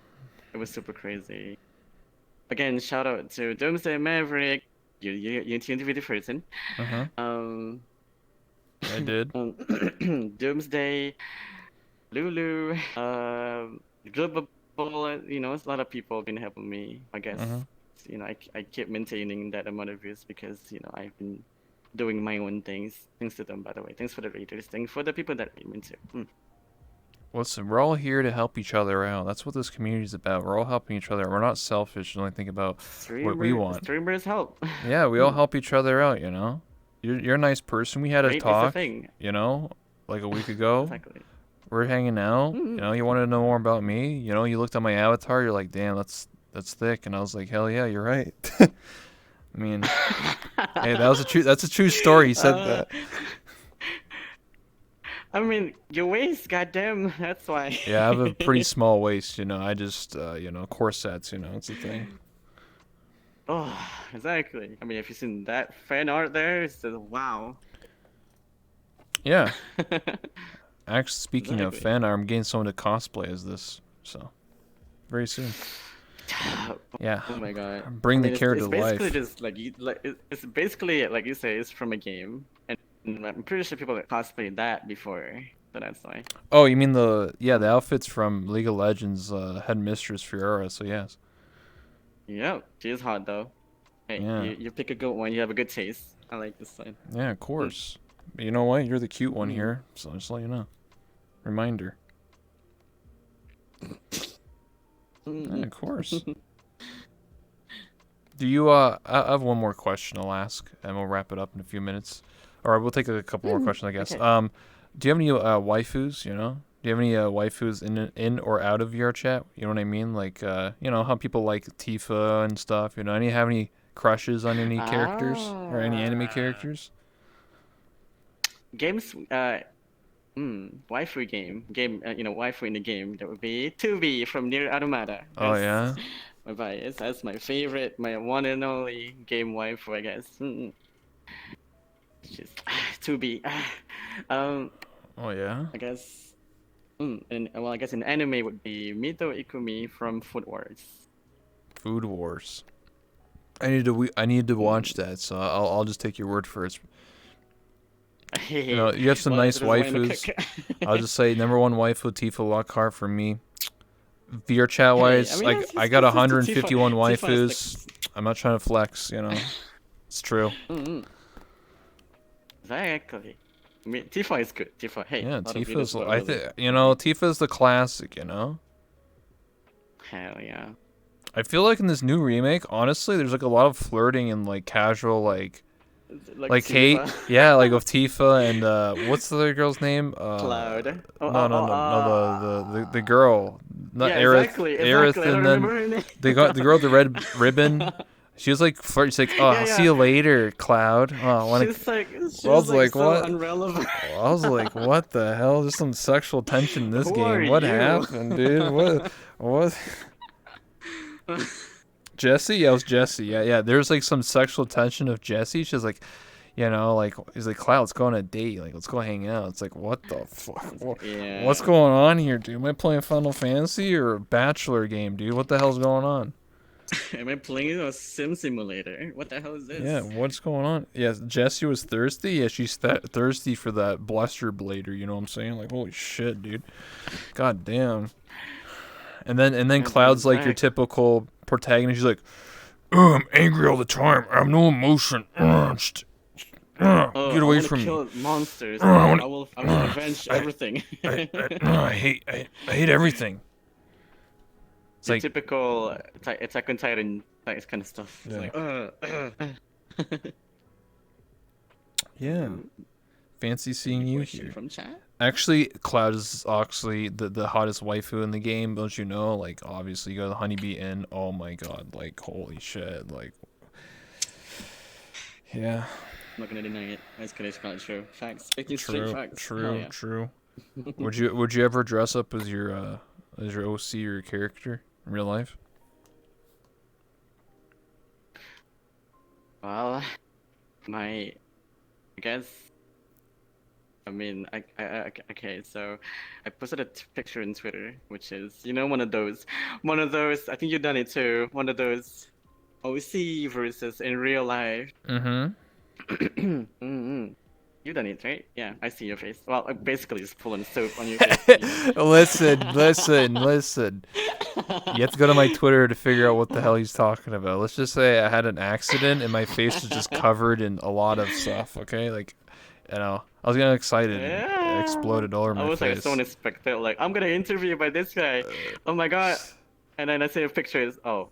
It was super crazy. Again, shout out to Doomsday Maverick. You tuned with the person. Mhm. Um, I did. Doomsday, Lulu, Global, a lot of people have been helping me. I guess, Mhm. I keep maintaining that amount of views because, I've been doing my own things. Thanks to them, by the way. Thanks for the readers. Thanks for the people that came into. listen, we're all here to help each other out. That's what this community is about. We're all helping each other. We're not selfish and only think about what we want. Streamers help. Yeah, we all help each other out, you know? You're a nice person. We had a Rate is a talk, thing. you know, like a week ago. Exactly. We're hanging out. You know, you wanted to know more about me. You know, you looked at my avatar. You're like, damn, that's thick. And I was like, hell yeah, you're right. I mean, hey, that's a true story. He said that. I mean, your waist, goddamn, that's why. Yeah, I have a pretty small waist, you know. I just, you know, corsets, you know, it's a thing. Oh, exactly. I mean, if you've seen that fan art there, it's just wow. Yeah. Actually, speaking of Exactly. fan art, I'm getting someone to cosplay as this, so very soon. Yeah, Oh my god. bring I the mean, character it's to basically life. just like it's basically like you say, it's from a game, and I'm pretty sure people that cosplayed that before, so that's why. Oh, you mean the outfits from League of Legends Headmistress Fiora? So yes. Yep, she is hot though. Hey, Yeah. you pick a good one. You have a good taste. I like this one. Yeah, of course. But you know what? You're the cute one Mm. here, so just let you know. Reminder. Yeah, of course. Do you I have one more question I'll ask, and we'll wrap it up in a few minutes, or we'll take a couple more questions, I guess. Okay. Do you have any waifus? You know, do you have any waifus in or out of Vrchat? You know what I mean? Like, you know how people like Tifa and stuff. You know, any have any crushes on any characters or any anime Ah, characters? games. Waifu game. You know, waifu in the game. That would be 2B from Nier Automata. Oh That's yeah. my bias. That's my favorite, my one and only game waifu, I guess. Just 2B. Um, Oh yeah. I guess. And well, I guess an anime would be Mito Ikumi from Food Wars. Food Wars. I need to Mm. watch that, so I'll just take your word for it. You Well, know, you have some nice this is why I'm a waifus. cook. I'll just say number one waifu Tifa Lockhart for me. VRChat Hey, I wise, mean, I got it's just a Tifa. 151 Tifa is waifus. I'm not trying to flex, you know. It's true. like. Exactly. I mean, Tifa is good. Tifa, hey, Yeah, a lot of Tifa's videos are I really think you know, Tifa's the classic, you know. hell yeah. I feel like in this new remake, honestly, there's like a lot of flirting and like casual Like like Kate, Tifa, yeah, like with Tifa and what's the other girl's name? Cloud. No, the girl, not Yeah, Aerith, exactly. I don't and then remember her name. the girl with the red ribbon. She was like flirt. She's like, "Oh, Yeah, I'll see yeah. you later, Cloud." Oh, I want to. She's I was like like, so "What?" irrelevant. I was like, "What the hell?" There's some sexual tension in this Who are game. What you? happened, dude? What? Jesse? Yeah, it was Jesse. Yeah. There's like some sexual tension of Jesse. She's like, you know, like he's like, Cloud, let's go on a date. Like, let's go hang out. It's like, what the fuck? What's Yeah. going on here, dude? Am I playing Final Fantasy or a Bachelor game, dude? What the hell's going on? Am I playing a sim simulator? What the hell is Yeah, this? what's going on? Yeah, Jessie was thirsty. Yeah, she's thirsty for that bluster blader. You know what I'm saying? Like, holy shit, dude. God damn. And then Cloud's like your Exactly. typical protagonist. She's like, "Ugh, I'm angry all the time. I have no emotion. Oh, Get I away want to from me. kill monsters. Ugh, I I will want avenge I, everything. I hate everything." It's Your like, typical Attack on Titan like kind of stuff. It's yeah, like, yeah. Fancy seeing you question here. from chat. Actually, Cloud is actually the hottest waifu in the game, don't you know? Like, obviously, you got the Honeybee in. Oh my god, like, holy shit. Like, yeah. I'm not gonna deny it. It's kind of true. Facts. Speaking straight facts. Hell yeah. True. Would you ever dress up as your OC or your character in real life? Well, I guess. I mean, okay. So, I posted a picture in Twitter, which is, one of those. I think you've done it too. One of those OC versus in real life. Mm-hmm. Mm-hmm. You've done it, right? Yeah, I see your face. Well, basically, just pulling soap on your face. Listen. You have to go to my Twitter to figure out what the hell he's talking about. Let's just say I had an accident and my face was just covered in a lot of stuff, okay? Like, You know, I was getting excited and it Yeah. exploded all over I my was like so face. unexpected. Like I'm gonna interview by this guy. Oh my god. And then I see a picture. Is oh.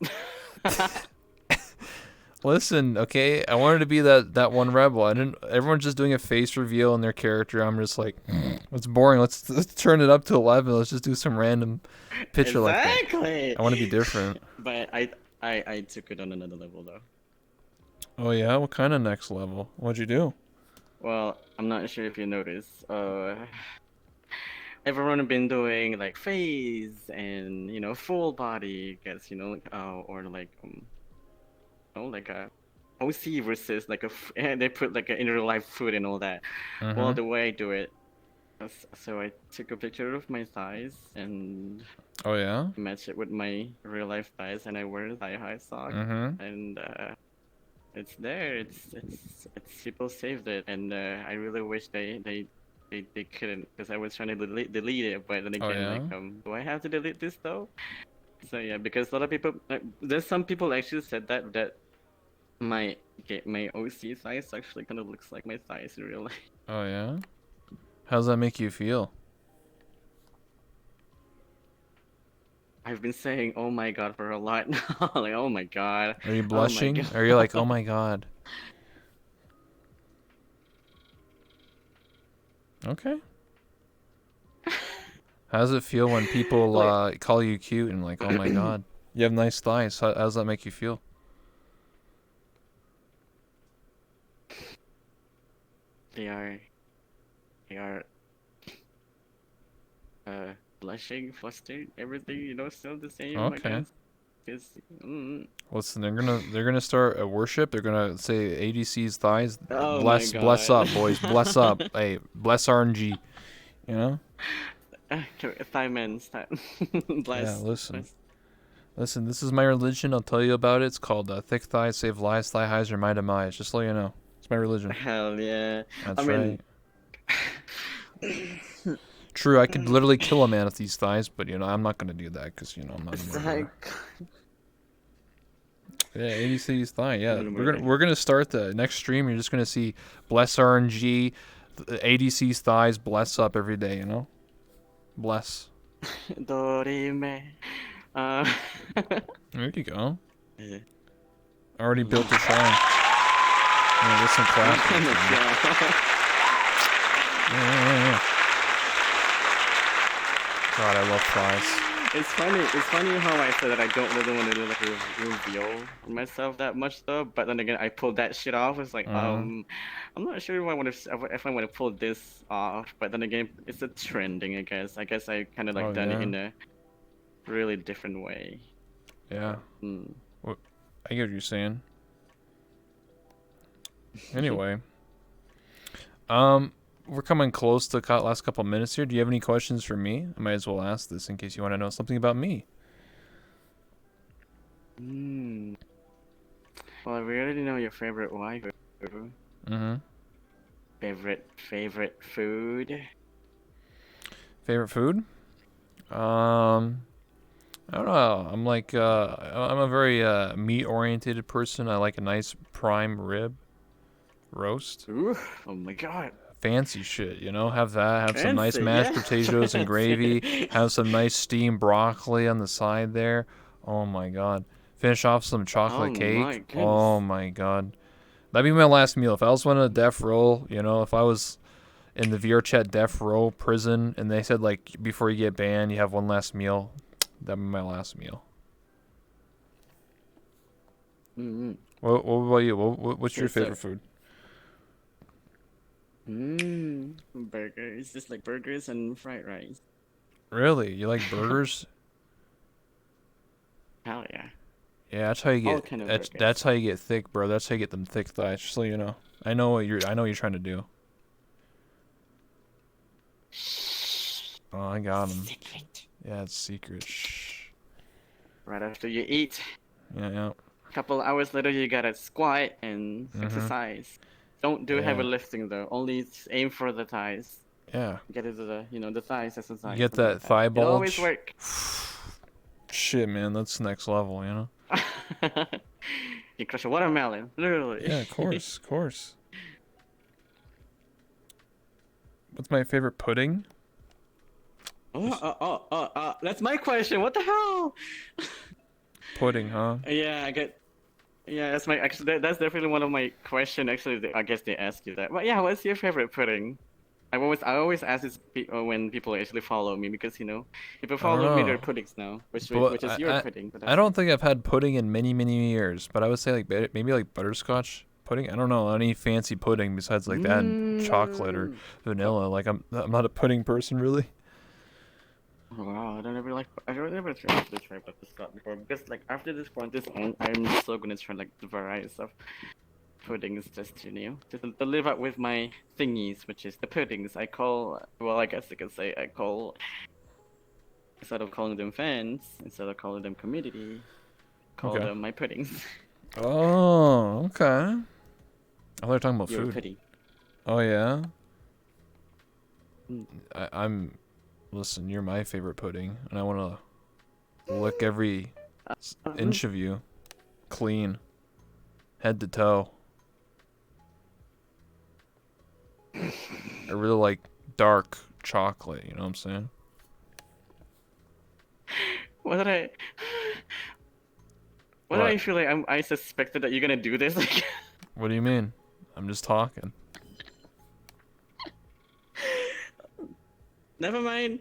Listen, okay, I wanted to be that one rebel. I didn't. Everyone's just doing a face reveal on their character. I'm just like, it's boring. Let's turn it up to 11. Let's just do some random picture like that. Exactly. I want to be different. But I took it on another level though. Oh yeah, what kind of next level? What'd you do? Well, I'm not sure if you noticed. Everyone have been doing like face and full body, guess or like like a OC versus like and they put like in real life food and all that. Well, Mm-hmm. the way I do it, so I took a picture of my thighs and Oh yeah. match it with my real life thighs, and I wear thigh high sock, Mm-hmm. and it's there. It's people saved it, and I really wish they couldn't, because I was trying to delete it, but then Oh again, yeah. like, do I have to delete this though? So yeah, because a lot of people, there's some people actually said that my my OC size actually kind of looks like my thighs in real life. Oh yeah. How's that make you feel? I've been saying "oh my god" for a lot now, like "oh my god, Are you oh my blushing? god." Are you like, oh my god? Okay. How does it feel when people Like call you cute and like, oh my god, you have nice thighs? How does that make you feel? they are they are blushing, flustered, everything, still the same, I Okay. guess. Cause, Listen, they're gonna start a worship. They're gonna say ADC's thighs. oh my Bless god. up, boys. Bless up. Hey, bless RNG. You know? Thigh men's time. Yeah. Bless, Listen. bless. Listen. This is my religion. I'll tell you about it. It's called thick thighs save lives. Thigh highs are my demise. Just so you know, it's my religion. Hell yeah. I That's mean, right. True. I could literally kill a man with these thighs, but I'm not gonna do that because I'm not a it's murderer. like Yeah, ADC's thigh. Yeah, not a we're gonna murder. we're gonna start the next stream. You're just gonna see bless RNG, ADC's thighs bless up every day. Bless. Dorime. Uh, There you go. yeah. Already built a shrine. Get some clapping. Yeah. God, I love thighs. It's funny how I said that I don't really want to do like a reveal myself that much though, but then again I pulled that shit off. It's like Uh, I'm not sure if I want to pull this off, but then again it's a trending, I guess. I guess I kind of like oh done it yeah, in a really different way. yeah. Mm. What? I get what you're saying. Anyway, we're coming close to the last couple minutes here. Do you have any questions for me? I might as well ask this in case you want to know something about me. Mm. Well, we already know your favorite wife. Mm-hmm. Favorite food. Favorite food? I don't know. I'm a very meat oriented person. I like a nice prime rib roast. Ooh, oh my god. Fancy shit, have that. Have some nice Fancy, mashed yeah. potatoes and gravy. Fancy. Have some nice steamed broccoli on the side there. Oh my god. Finish off some Oh chocolate my cake. Oh goodness. my god. That'd be my last meal. If I was on a death row, if I was in the Vrchat death row prison and they said like before you get banned you have one last meal, that'd be my last meal. Mm-hmm. What about you? What's your What's up? favorite food? Burgers. Just like burgers and fried rice. Really? You like burgers? Hell yeah. Yeah, that's how you All get. kind of That's burgers. how you get thick, bro. That's how you get them thick thighs. Just so you know. I know what you're trying to do. Shh. Oh, I got him. Secret. Yeah, it's secret. Shh. Right after you eat, Yeah, yeah. couple hours later you gotta squat and Mhm. exercise. Don't do heavy Yeah. lifting though. Only aim for the thighs. Yeah. Get it to the thighs You exercise, get something that like that. thigh It always bulge. work. Shit, man, that's next level. You crush a watermelon, literally. Yeah, of course, of course. What's my favorite pudding? Just That's my question. What the hell? pudding, huh? Yeah, I get. Yeah, that's my actually. That's definitely one of my question. Actually, I guess they ask you that. But yeah, what's your favorite pudding? I always ask this when people actually follow me because people I don't follow me, they're know. puddings now, But which is your pudding. But I that's don't nice. think I've had pudding in many, many years. But I would say like maybe like butterscotch pudding. I don't know any fancy pudding besides like that chocolate or Oh, vanilla. Like I'm not a pudding person really. wow, I don't ever try to try butterscotch before because like after this quarantine, I'm so gonna try like the varieties of puddings just to live up with my thingies, which is the puddings. I guess you could say I call instead of calling them fans, instead of calling them community, call Okay. them my puddings. Oh, okay. I thought you were talking about Your food. pudding. Oh yeah. Mm. I'm. Listen, you're my favorite pudding, and I want to lick every Mm. inch of you, clean, head to toe. I really like dark chocolate. You know what I'm saying? What did I? What did I What? feel like? I suspected that you're gonna do this. Like, What do you mean? I'm just talking. never mind.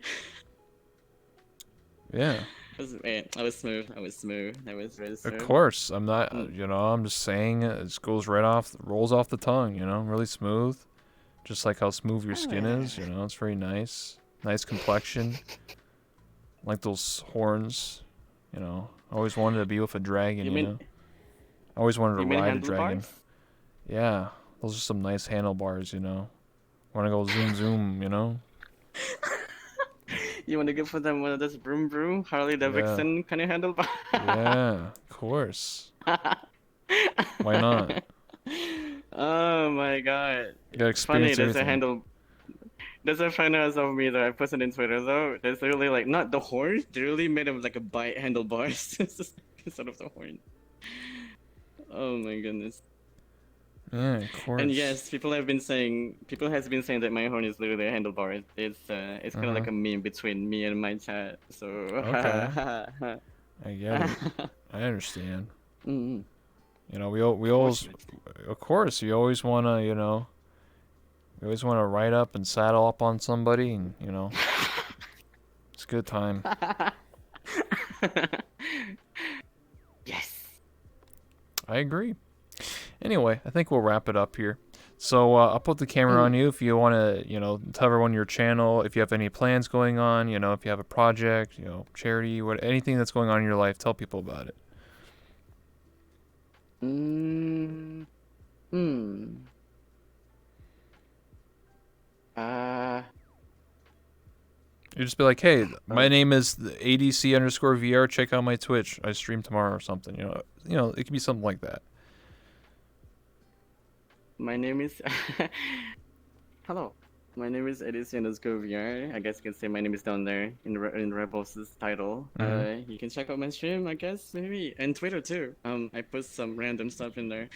Yeah. I was smooth. I was smooth. I was really Of smooth. course. I'm not. Mm. I'm just saying it. It just goes right off, rolls off the tongue. Really smooth. Just like how smooth your skin Ah. is. It's very nice. Nice complexion. Like those horns. I always wanted to be with a dragon. You mean I always wanted to you mean ride a dragon. handlebars? Yeah, those are some nice handlebars. Want to go zoom zoom. You want to go for them one of those broom broom Harley Yeah, Davidson kind of handlebar? yeah, of course. Why not? Oh my god. You gotta Funny, experience everything. there's a photos of me that I posted in Twitter though. There's really like not the horns, they're really made of like a bite handlebars instead of the horn. Oh my goodness. Yeah, of And course. yes, people has been saying that my horn is literally a handlebar. It's Uh kind of huh. like a meme between me and my chat. So Okay, I get it. I understand. mm, We always, fortunate. of course, you always wanna ride up and saddle up on somebody, and it's a good time. Yes. I agree. Anyway, I think we'll wrap it up here. So I'll put the camera on Mm. you if you want to, tell everyone your channel, if you have any plans going on, if you have a project, charity, anything that's going on in your life, tell people about it. Mm. Hmm. Uh. You just be like, hey, my Oh. name is ADC underscore VR. Check out my Twitch. I stream tomorrow or something. It could be something like that. My name is. Hello. My name is Edison VR. I guess you can say my name is down there in Rebels' title. Mm-hmm. You can check out my stream, I guess, maybe, and Twitter too. I post some random stuff in there.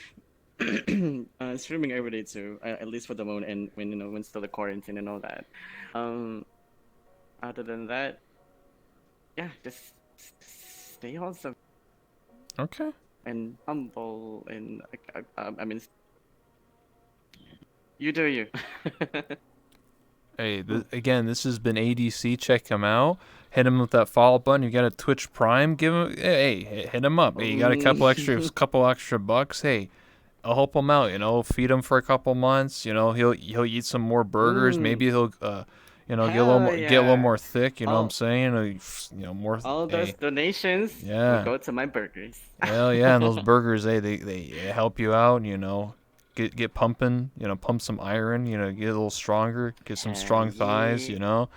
Streaming every day too, at least for the moment, and when still the quarantine and all that. Um, Other than that, yeah, just stay awesome Okay. and humble, and I mean, you do you. Hey, Mm. again, this has been ADC. Check him out. Hit him with that follow button. You got a Twitch Prime. Give him. Hey, hit him up. Hey, you got a couple extra bucks. Hey, I'll help him out. Feed him for a couple months. He'll eat some more burgers. Mm. Maybe he'll Hell get a little yeah! more thick. You know what I'm All saying? More. all those Hey, donations will yeah, go to my burgers. hell yeah. And those burgers, they help you out. Get pumping. Pump some iron. Get a little stronger. Get some Hell strong thighs. yeah! I'm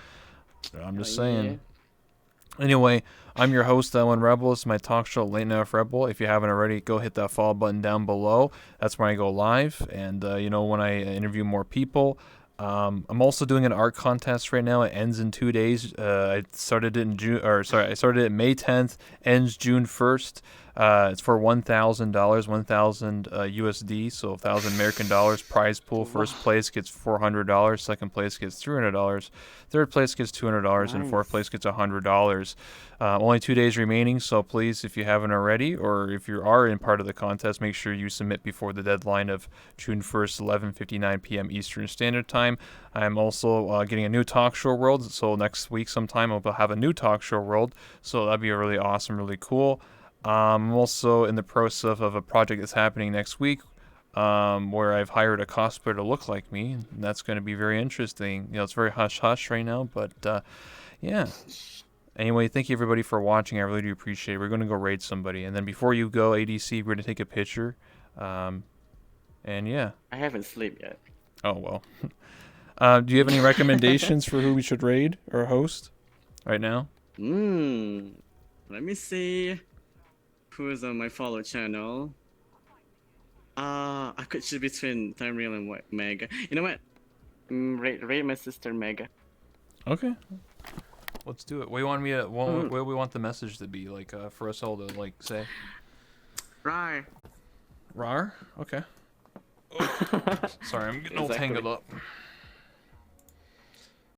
Hell just saying. yeah! Anyway, I'm your host, Ellen Rebel. It's my talk show, Late Night with Rebel. If you haven't already, go hit that follow button down below. That's where I go live, and when I interview more people. I'm also doing an art contest right now. It ends in 2 days. I started it in May 10th, ends June 1st. It's for $1,000, 1,000 USD, so 1,000 American dollars. Prize pool: Wow. first place gets $400, second place gets $300, third place gets $200, and fourth Nice. place gets $100. Only 2 days remaining, so please, if you haven't already, or if you are in part of the contest, make sure you submit before the deadline of June 1st, 11:59 p.m. Eastern Standard Time. I'm also getting a new talk show world, so next week sometime I'll have a new talk show world, so that'd be really awesome, really cool. I'm also in the process of a project that's happening next week, where I've hired a cosplayer to look like me, and that's going to be very interesting. It's very hush hush right now, but yeah. Anyway, thank you everybody for watching. I really do appreciate it. We're going to go raid somebody, and then before you go, ADC, we're going to take a picture. And yeah. I haven't slept yet. Oh well. Do you have any recommendations for who we should raid or host right now? Let me see who is on my follow channel. I could choose between Tamriel and Meg. You know what? Rate my sister Meg. Okay. Let's do it. What do you want me to? What do we want the message to be like for us all to like say? Rar. Rar? Okay. Sorry, I'm getting all Exactly. tangled up.